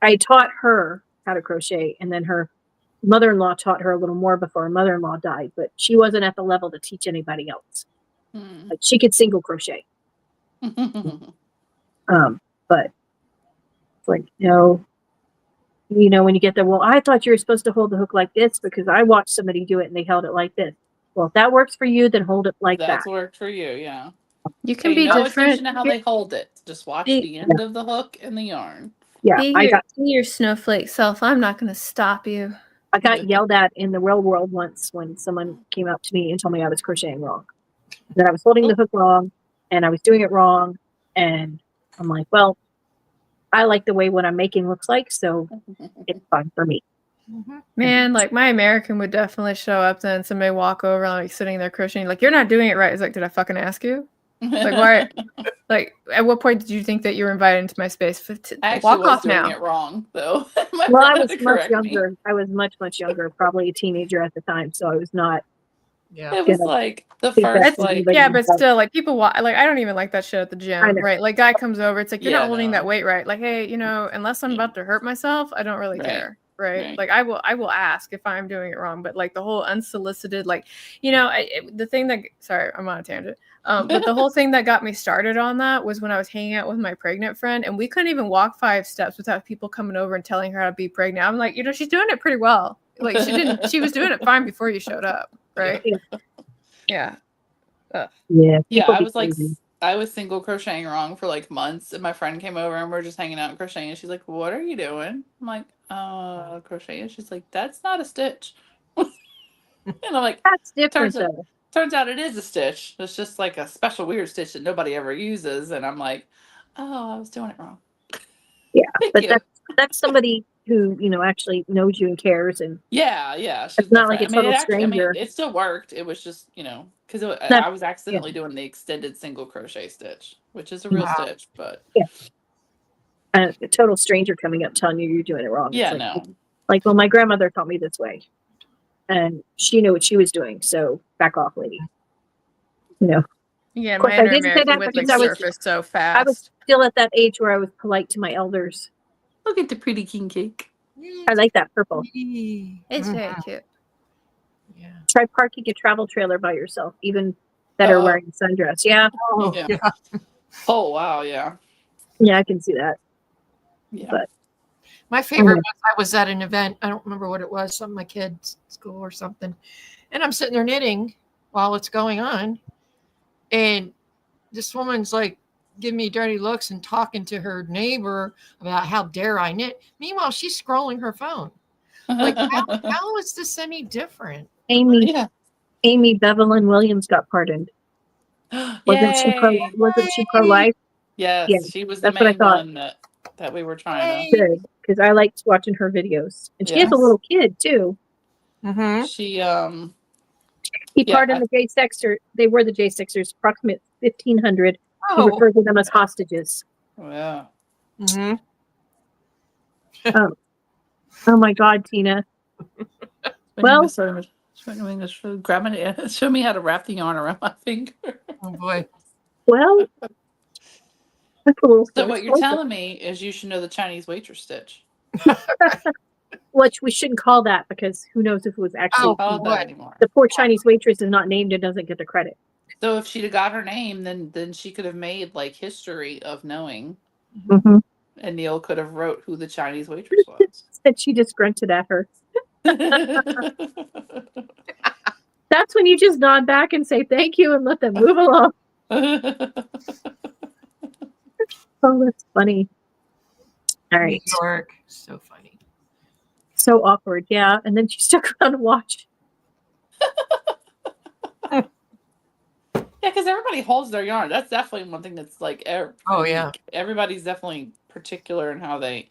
I taught her how to crochet, and then her mother-in-law taught her a little more before her mother-in-law died, but she wasn't at the level to teach anybody else. Hmm. Like she could single crochet. But it's like, no, when you get there, well, I thought you were supposed to hold the hook like this because I watched somebody do it and they held it like this. Well, if that works for you, then hold it like That's that. worked for you, yeah. You can Pay be no different. attention to how they hold it. Just watch Be- the end of the hook and the yarn. Yeah, Be your snowflake self. I'm not gonna stop you. I got yelled at in the real world once when someone came up to me and told me I was crocheting wrong. That I was holding the hook wrong and I was doing it wrong. And I'm like, well, I like the way what I'm making looks like, so it's fun for me. Mhm. Man, like my American would definitely show up then somebody walk over like sitting there crocheting, like, you're not doing it right. It's like, did I fucking ask you? Like, why? Like, at what point did you think that you were invited into my space? I actually Walk was off doing now. it wrong, though. My Well, I friend was had to much correct me. younger. I was much, much younger, probably a teenager at the time. So I was not. Yeah. It was gonna like the think first, that's It's, like, yeah, but still, like people like I don't even like that shit at the I gym, know. right? Like guy comes over, it's like you're Yeah, not holding that no. weight right. Like, hey, unless I'm about to hurt myself, I don't really Right. care, right? Right. Like I will ask if I'm doing it wrong, but like the whole unsolicited, like the thing that sorry, I'm on a tangent. But the whole thing that got me started on that was when I was hanging out with my pregnant friend, and we couldn't even walk 5 steps without people coming over and telling her how to be pregnant. I'm like, she's doing it pretty well. Like she was doing it fine before you showed up, right? Yeah. Yeah. Yeah, people I be was like, crazy. I was single crocheting wrong for like months, and my friend came over and we're just hanging out and crocheting. And she's like, "What are you doing?" I'm like, crocheting." She's like, "That's not a stitch." And I'm like, That's different turns out, though. turns out it is a stitch. It's just like a special weird stitch that nobody ever uses. And I'm like, "Oh, I was doing it wrong." Yeah, Thank but you. that's somebody who actually knows you and cares, and Yeah, she's it's my not like friend. a total I stranger. mean, it still worked. It was just, because That I was yeah, accidentally doing the extended single crochet stitch, which is a real Wow. stitch, but a total stranger coming up telling you you're doing it wrong. yeah, It's no. like, well, my grandmother taught me this way, and she knew what she was doing. So back off, lady. Yeah, Of course, my I inner didn't say American that would because like I was surface so I was fast. still at that age where I was polite to my elders. Look at the pretty king cake. I like that purple. It's very cute. Yeah. Try parking a travel trailer by yourself, even better Uh-oh. wearing a sundress. Yeah, Oh, Yeah. yeah. Oh wow, yeah. yeah, I can see that. Yeah. But My favorite was I was at an event. I don't remember what it was, some of my kids' school or something. And I'm sitting there knitting while it's going on. And this woman's like giving me dirty looks and talking to her neighbor about how dare I knit. Meanwhile, she's scrolling her phone. Like, how is this any different? Amy yeah. Bevelyn Williams got pardoned. Wasn't she pro Yay! life? Yes, Yeah, she was the that's what I main thought. one that we were trying to. Good, because I liked watching her videos, and she has a Yes. little kid too. Mm-hmm. She He Yeah, pardoned the J6er. They were the J6ers, approximate 1,500. He Oh. referred to them as hostages. yeah. Mm-hmm. Oh my God, Tina. Well- Show me how to wrap the yarn around my finger. Oh boy. Well, that's a little So what you're explosive. telling me is you should know the Chinese waitress stitch. Which we shouldn't call that because who knows if it was actually Oh, Call it that what? anymore. the poor Chinese waitress is not named and doesn't get the credit. So if she'd have got her name, then she could have made like history of knowing, Mm-hmm. and Neil could have wrote who the Chinese waitress was. And she just grunted at her. That's when you just nod back and say thank you and let them move along. Oh, that's funny. All New right. York. So funny. So awkward. Yeah. And then she stuck around to watch. Yeah, because everybody holds their yarn. That's definitely one thing that's like Oh, yeah. unique. Everybody's definitely particular in how they.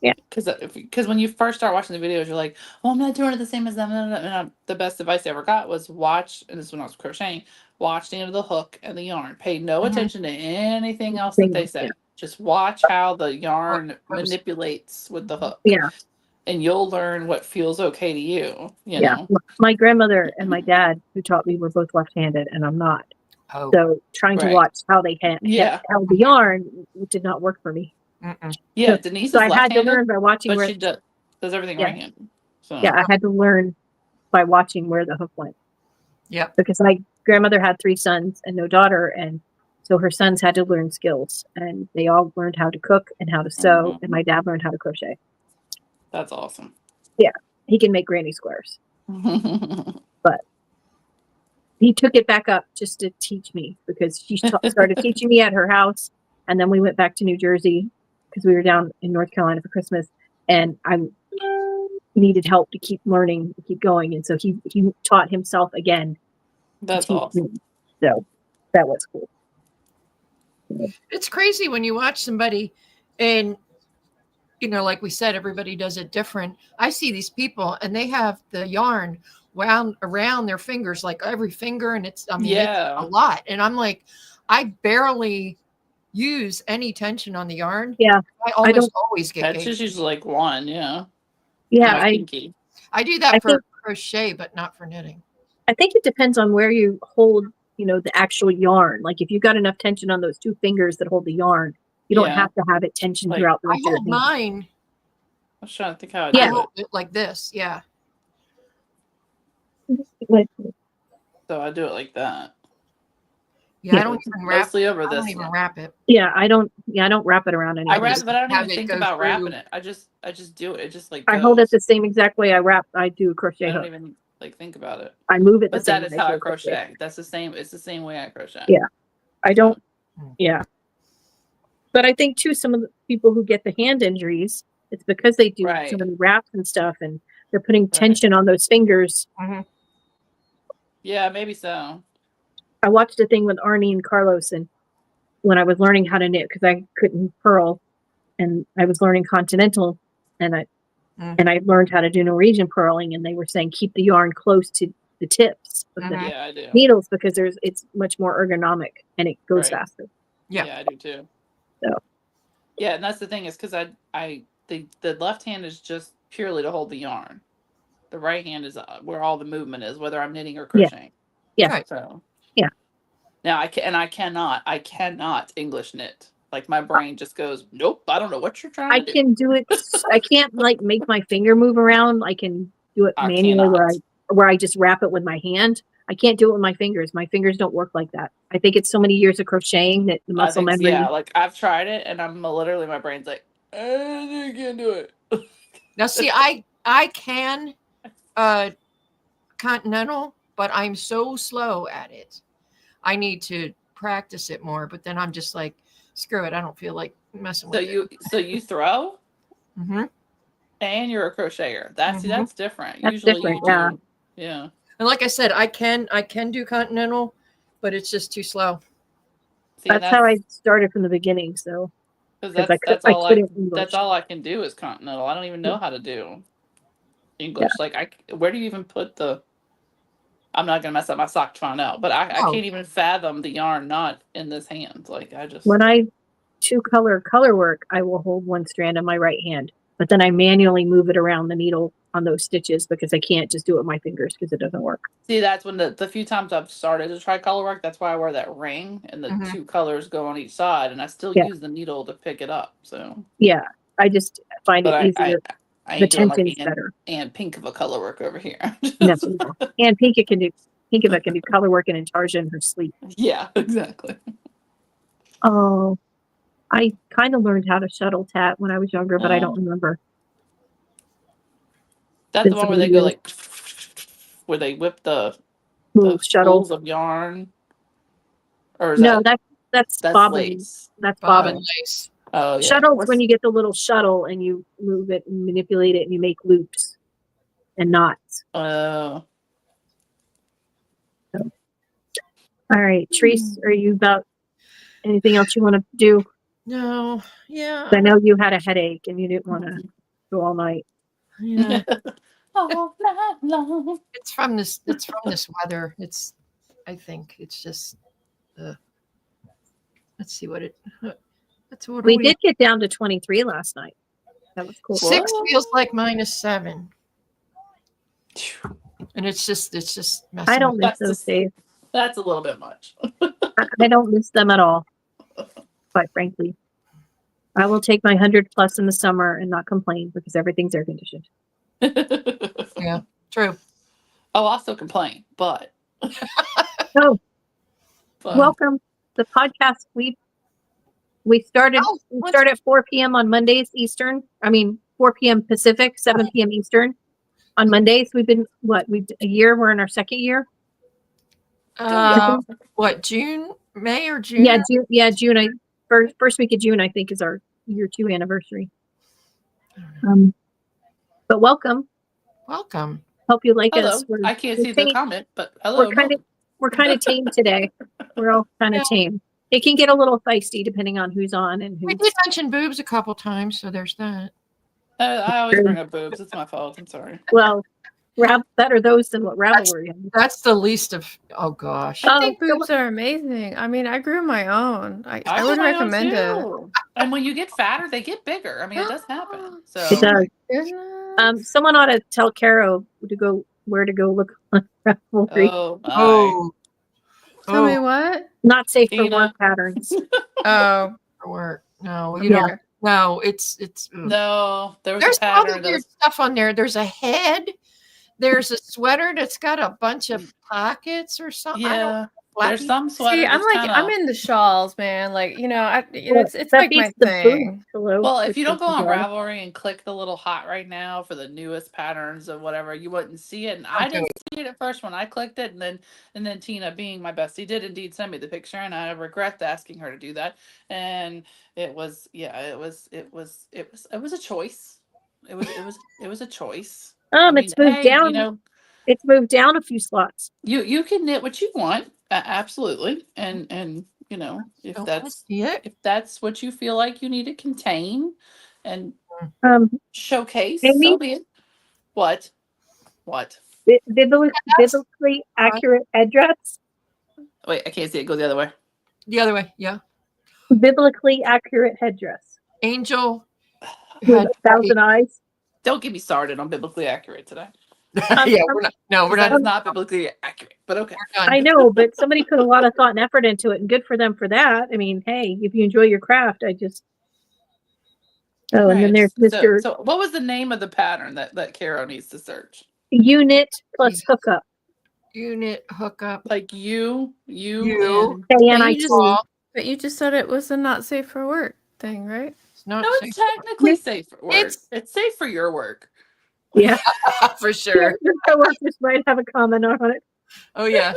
Yeah. Because when you first start watching the videos, you're like, "Oh, I'm not doing it the same as them." And the best advice I ever got was watch, and this is when I was crocheting. Watch the end of the hook and the yarn. Pay no Mhm. attention to anything else that they say. Yeah. Just watch how the yarn manipulates with the hook. Yeah. And you'll learn what feels okay to you. You Yeah. know. My grandmother and my dad, who taught me, were both left-handed, and I'm not. Oh. So trying to Right. watch how they Yeah. held the yarn did not work for me. Mm-mm. Yeah, So- Denise So is I had to left-handed, learn by watching but where. she does everything Yeah. right-handed. So Yeah, I had to learn by watching where the hook went. Yep. Because my grandmother had 3 sons and no daughter, and so her sons had to learn skills, and they all learned how to cook and how to sew, Mhm. and my dad learned how to crochet. that's awesome. He can make granny squares. He took it back up just to teach me because she started teaching me at her house, and then we went back to New Jersey because we were down in North Carolina for Christmas, and I needed help to keep learning, to keep going, and so he taught himself again. That's to teach awesome. me. So that was cool. It's crazy when you watch somebody and, you know, like we said, everybody does it different. I see these people and they have the yarn wound around their fingers, like every finger. And it's a Yeah. lot. And I'm like, I barely use any tension on the yarn. Yeah. I don't- almost always get That's gauge. just usually like one, yeah. Yeah, My I pinky. I do that I for think- crochet, but not for knitting. think it depends on where you hold, the actual yarn. Like if you've got enough tension on those 2 fingers that hold the yarn, you don't Yeah. have to have it tensioned Like, throughout the I rest of your hold hand. mine. I was trying to think how I Yeah. I do it. hold it like this. Yeah. Like, So I do it like that. Yeah. Yeah. I don't even wrap. Mostly over I don't this even one. wrap it. yeah, I don't wrap it around I anything. wrap, just but I don't have even it think go about through. wrapping it. I just do it. It just like I hold it goes. the same exact way I do a crochet I don't hook. even like think about it. I move it the But same that is way how do I a crochet hook. crochet. That's the same. It's the same way I crochet. Yeah. I don't, Mm. yeah. But I think too, some of the people who get the hand injuries, it's because they do Right. so many wraps and stuff, and they're putting tension on those fingers. Yeah, maybe so. I watched a thing with Arnie and Carlos, and when I was learning how to knit, because I couldn't purl, and I was learning continental, and I learned how to do Norwegian purling, and they were saying keep the yarn close to the tips of the Mhm. Yeah, I do. needles because it's much more ergonomic and it goes Right. faster. Yeah. Yeah, I do too. So. Yeah, and that's the thing is because the left hand is just purely to hold the yarn. The right hand is where all the movement is, whether I'm knitting or Yeah. crocheting. Yeah. Right. So. Yeah. Now I cannot English knit. Like my brain just goes, nope. I don't know what you're trying I to do. can do it. I can't like make my finger move around. I can do it I manually cannot. where I just wrap it with my hand. I can't do it with my fingers. My fingers don't work like that. I think it's so many years of crocheting that the I muscle think, memory. yeah, like I've tried it, and I'm literally my brain's like, I can't do it. Now, see, I can continental, but I'm so slow at it. I need to practice it more. But then I'm just like, screw it. I don't feel like messing with it. So you throw, Mm-hmm. and you're a crocheter. That's Mhm. that's different. That's Usually different, you yeah. do. Yeah. And like I said, I can do continental, but it's just too slow. See, That's how I started from the beginning. So because because that's I all couldn't English. that's all I can do is continental. I don't even know how to do English. Like where do you even put the? I'm not gonna mess up my sock to find out, but I No. can't even fathom the yarn not in this hand. Like I just When I color work, I will hold one strand in my right hand, but then I manually move it around the needle on those stitches because I can't just do it with my fingers because it doesn't work. see that's when the few times I've started to try color work. That's why I wear that ring and the Mhm. 2 colors go on each side, and I still Yeah. use the needle to pick it up. So, Yeah, I just find but it easier. I The ain't doing like tension's better. and pink of a color work over here. No, no. And Pinka can do color work and Intarsia in her sleep. Yeah, exactly. Oh, I kind of learned how to shuttle tat when I was younger, but I don't Oh. remember. That's Been the one so where they many go years. like where they whip the Little shuttle. spools of yarn, or is No, that that's that's bobbin. lace? That's Bobbin bobbin. lace. Oh, yeah. Shuttles when you get the little shuttle and you move it and manipulate it and you make loops and knots. Oh. All right, Treese, are you about anything else you want to do? No, yeah, 'Cause I know you had a headache and you didn't want to go all night. yeah. All night long. It's from this. It's from this weather. It's. I think it's just. Let's see what it. That's what We did get down to 23 last night. That was cool. 6 What? feels like -7, and it's just messing. I don't with- miss That's those just- days. That's a little bit much. I don't miss them at all, quite frankly. I will take my 100 plus in the summer and not complain because everything's air conditioned. True. Oh, I'll still complain, but. Oh, but- welcome. The podcast we started Oh, we what's- start at 4 p.m. on Mondays Eastern. I mean 4 p.m. Pacific, 7 p.m. Eastern. On Mondays, we've been a year. We're in our second year. What, May or June? Yeah, June. First week of June, I think, is our year 2 anniversary. But welcome. Welcome. Hope you like Hello. us. I can't we're see the tame- comment, but hello. We're kind of tame today. We're all kind of tame. It can get a little feisty depending on who's on and We who's. did mention boobs a couple times, so there's that. I always bring up boobs. It's my fault. I'm sorry. Well, better those than what Ravelry is. That's the least of. Oh gosh. I Oh, think so- boobs are amazing. I mean, I grew my own. I I would do my own recommend it. too. And when you get fatter, they get bigger. I mean, it does happen. So It does. Goodness. Someone ought to tell Caro where to go look on Ravelry. Oh, my. Oh. Tell me Oh, what? Not safe for Tina. work patterns. Oh, for work. No, you Yeah. don't. No, it's. ugh. No, there was There's a all the pattern. That weird was, stuff on there. There's a head. There's a sweater that's got a bunch of pockets or something. I don't- yeah, flappy- there's some sweater. see, I'm that's like, kinda- I'm in the shawls, man. Like, it's That like my beats the thing. boot. Hello. Well, if which you don't is go on bizarre. Ravelry and click the little hot right now for the newest patterns of whatever, you wouldn't see it. And I Don't do didn't see it at first when I clicked it, and then Tina, being my bestie, did indeed send me the picture, and I regret asking her to do that. And it was it was a choice. It was a choice. I mean, It's moved hey, down. You know, It's moved down a few slots. you can knit what you want, absolutely, and you know if Don't wanna that's see it. if that's what you feel like you need to contain and Um, showcase, Amy? so be it. What? biblically accurate headdress. Wait, I can't see it. Go the other way. The other way. Yeah. Biblically accurate headdress Angel. with had- 1,000 eyes. Don't get me started on biblically accurate today. yeah, we're not. No, we're That not. is not biblically accurate, but okay. We're done. I know, but somebody put a lot of thought and effort into it, and good for them for that. I mean, hey, if you enjoy your craft, I just. Oh, and then Right, there's Mr. So, what was the name of the pattern that Caro needs to search? Unit plus hookup. Unit hookup. Like you. You. and- KNIT. But you just said it was a not safe for work thing, right? It's not No, safe. it's technically safe for work. It's- It's safe for your work. Yeah, for sure. your coworkers might have a comment on it. Oh yeah.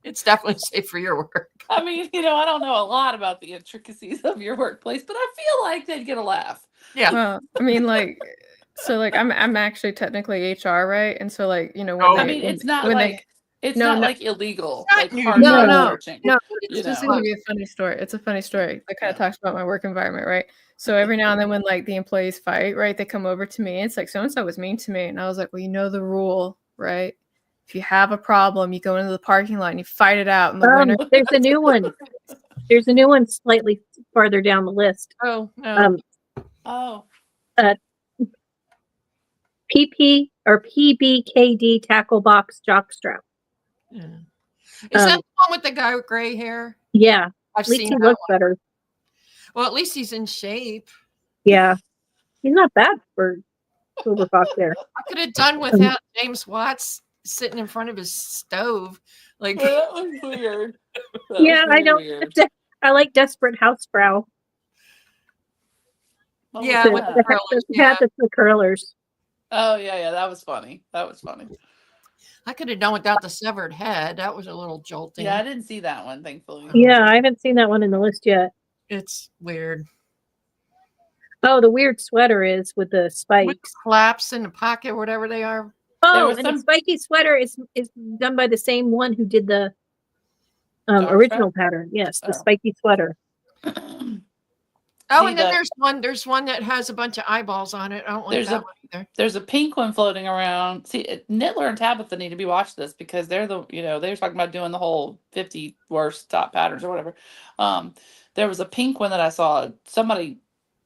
It's definitely safe for your work. I mean, I don't know a lot about the intricacies of your workplace, but I feel like they'd get a laugh. Yeah. Well, I mean, I'm actually technically HR, right? And so when Oh. I mean, it's not when like it's No, not no. like illegal, Not like new. hard No, no, searching. no, You it's just know. gonna be a funny story. It's a funny story that kind of Yeah. talks about my work environment, right? So every now and then when the employees fight, right, they come over to me. It's like so and so was mean to me, and I was like, well, you know the rule, right? If you have a problem, you go into the parking lot and you fight it out. And the winner, There's a new one. There's a new one slightly farther down the list. Oh no. Oh, PP or PBKD tackle box jockstrap. Yeah. Is that um, the one with the guy with gray hair? Yeah, I've at least seen he that looks one. better. Well, at least he's in shape. Yeah, he's not bad for Silver Fox there. I could have done without James Watts sitting in front of his stove. Like well, that was weird. That Yeah, was I don't. weird. I like Desperate Housebrow. What Yeah, was The, with that? the the, curlers, the yeah. hat that's the curlers. Oh yeah, that was funny. That was funny. I could have done without the severed head. That was a little jolting. Yeah, I didn't see that one, thankfully. Yeah, I haven't seen that one in the list yet. It's weird. Oh, the weird sweater is with the With spikes. flaps in the pocket, whatever they are. Oh, was and the some- spiky sweater is done by the same one who did the Dog original pattern. Yes, the Oh. spiky sweater. Oh, See, and then the- there's one that has a bunch of eyeballs on it. I don't like There's that a- one either. There's a pink one floating around. See, Nittler and Tabitha need to be watched this because they're the, they were talking about doing the whole 50 worst top patterns or whatever. There was a pink one that I saw somebody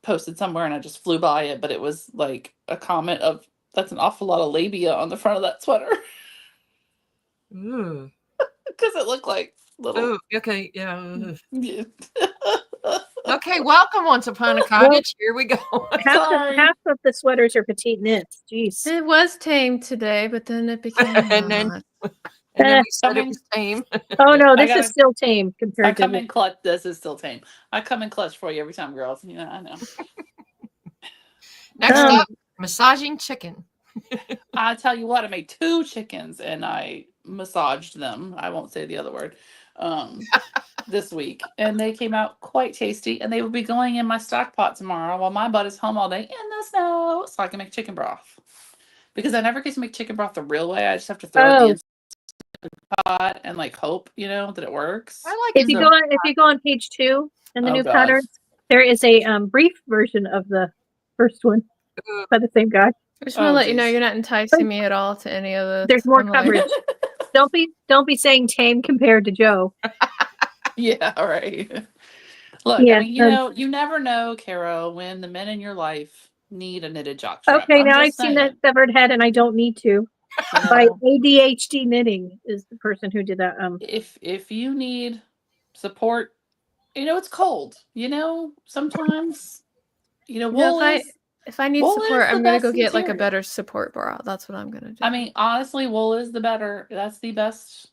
posted somewhere and I just flew by it, but it was like a comment of that's an awful lot of labia on the front of that sweater Ooh. because it looked like little. Ooh, okay, yeah. ugh. Yeah. Okay, welcome Once Upon a Cottage. Here we go. Sorry. Half of the sweaters are petite knits. Jeez. It was tame today, but then it became And then- not. And then we said it Coming- was tame. Oh no, I this gotta- is still tame I compared to come the in clutch. This is still tame. I come in clutch for you every time, girls. I know. Next Um, up, massaging chicken. I tell you what, I made 2 chickens and I massaged them. I won't say the other word. This week, and they came out quite tasty. And they will be going in my stock pot tomorrow while my butt is home all day in the snow, so I can make chicken broth. Because I never get to make chicken broth the real way. I just have to throw it Oh. in the pot and like hope, that it works. I like if it. you So- go on page 2 in the Oh, new God. patterns, there is a brief version of the first one by the same guy. I just want to Oh, let you know geez. you're not enticing me at all to any of this. There's more I'm like- coverage. Don't be saying tame compared to Joe. Yeah, all right. Look, Yeah, I mean, you never know, Caro, when the men in your life need a knitted jockstrap. Okay, I'm now I've just seen that saying, severed head and I don't need to. you By know. ADHD Knitting is the person who did that. If you need support, it's cold. Sometimes wool is. If I need wool is support, the I'm gonna best go get like a material. better support bra. That's what I'm gonna do. I mean, honestly, wool is the better. That's the best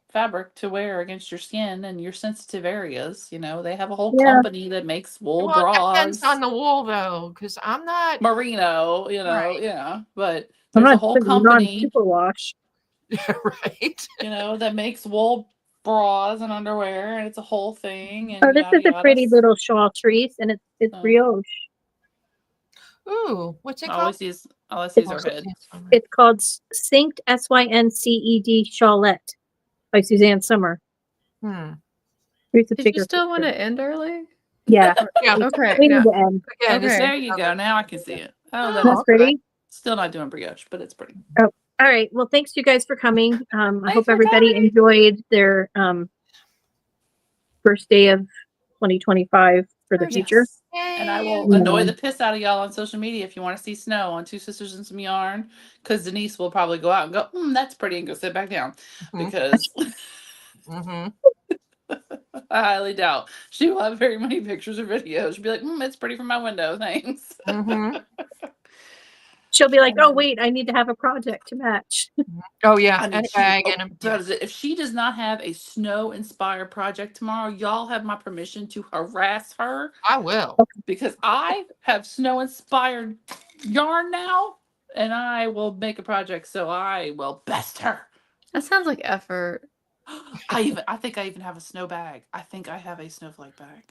fabric to wear against your skin and your sensitive areas. They have a whole Yeah. company that makes wool Well, it depends bras. on the wool though, because I'm not Merino, Right. yeah, but I'm there's a not whole putting it on company, superwash. right. that makes wool bras and underwear, and it's a whole thing. And Oh, this yada, is a yada. pretty little shawl trees, and it's Oh. brioche. Ooh, what's it All I called? see is her head. It's called Synced SYNCED Shawlette by Suzanne Summer. Hmm. Here's a Did bigger you still want picture. to end early? Yeah, Yeah. Okay. we Yeah. need to end. Okay. Okay. There you go. Now I can see it. Oh, that That's is pretty. still not doing brioche, but it's pretty. All right. Well, thanks you guys for coming. I Thanks hope for everybody coming. enjoyed their first day of 2025 for the Yes. future. And I will Yeah. annoy the piss out of y'all on social media if you want to see snow on Two Sisters and Some Yarn, because Denise will probably go out and go, that's pretty, and go sit back down. Mhm. Because Mm-hmm. I highly doubt she will have very many pictures or videos. She'll be like, it's pretty from my window, thanks. Mm-hmm. She'll be like, "Oh wait, I need to have a project to match." Oh yeah, I and mean, a bag and a if she does not have a snow-inspired project tomorrow, y'all have my permission to harass her, I will. because I have snow-inspired yarn now, and I will make a project, so I will best her. That sounds like effort. I think I even have a snow bag. I think I have a snowflake bag.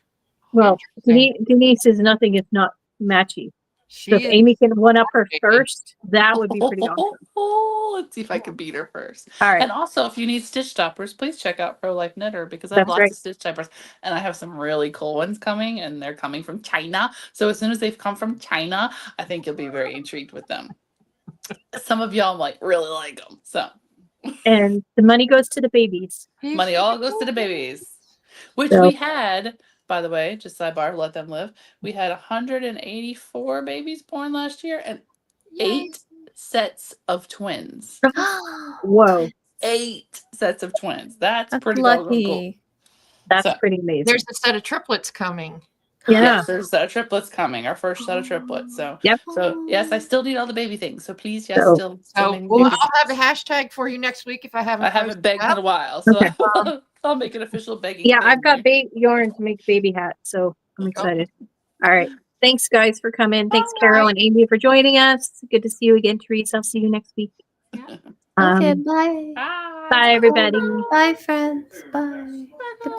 Well, Interesting. Denise is nothing if not matchy. So if She is- Amy can one up her Amy. first, that would be pretty awesome. Let's see if I can beat her first. All right. And also, if you need stitch toppers, please check out Pro Life Knitter, because I have That's lots right. of stitch toppers, and I have some really cool ones coming, and they're coming from China. So as soon as they've come from China, I think you'll be very intrigued with them. Some of y'all really like them. So And the money goes to the babies. money all goes to the babies, which So- we had. By the way, just sidebar, let them live. We had 184 babies born last year, and 8 sets of twins. Whoa, 8 sets of twins. That's That's pretty doggone cool. lucky. that's So- pretty amazing. There's a set of triplets coming. Yeah. Yes, there's a set of triplets coming. Our first set of triplets. So Yep. So yes, I still need all the baby things. So please, yes, So- still So need well, baby I'll have a things. hashtag for you next week if I haven't. I haven't posted begged in that. a while, so Okay. I'll make an official begging. Yeah, thing I've got there. yarn to make baby hats, so I'm excited. All right. Thanks, guys, for coming. Thanks, All Carol right. and Amy, for joining us. Good to see you again, Teresa. I'll see you next week. Yeah. Okay, Um, bye. Bye. bye, everybody. Bye, friends. Bye. Goodbye.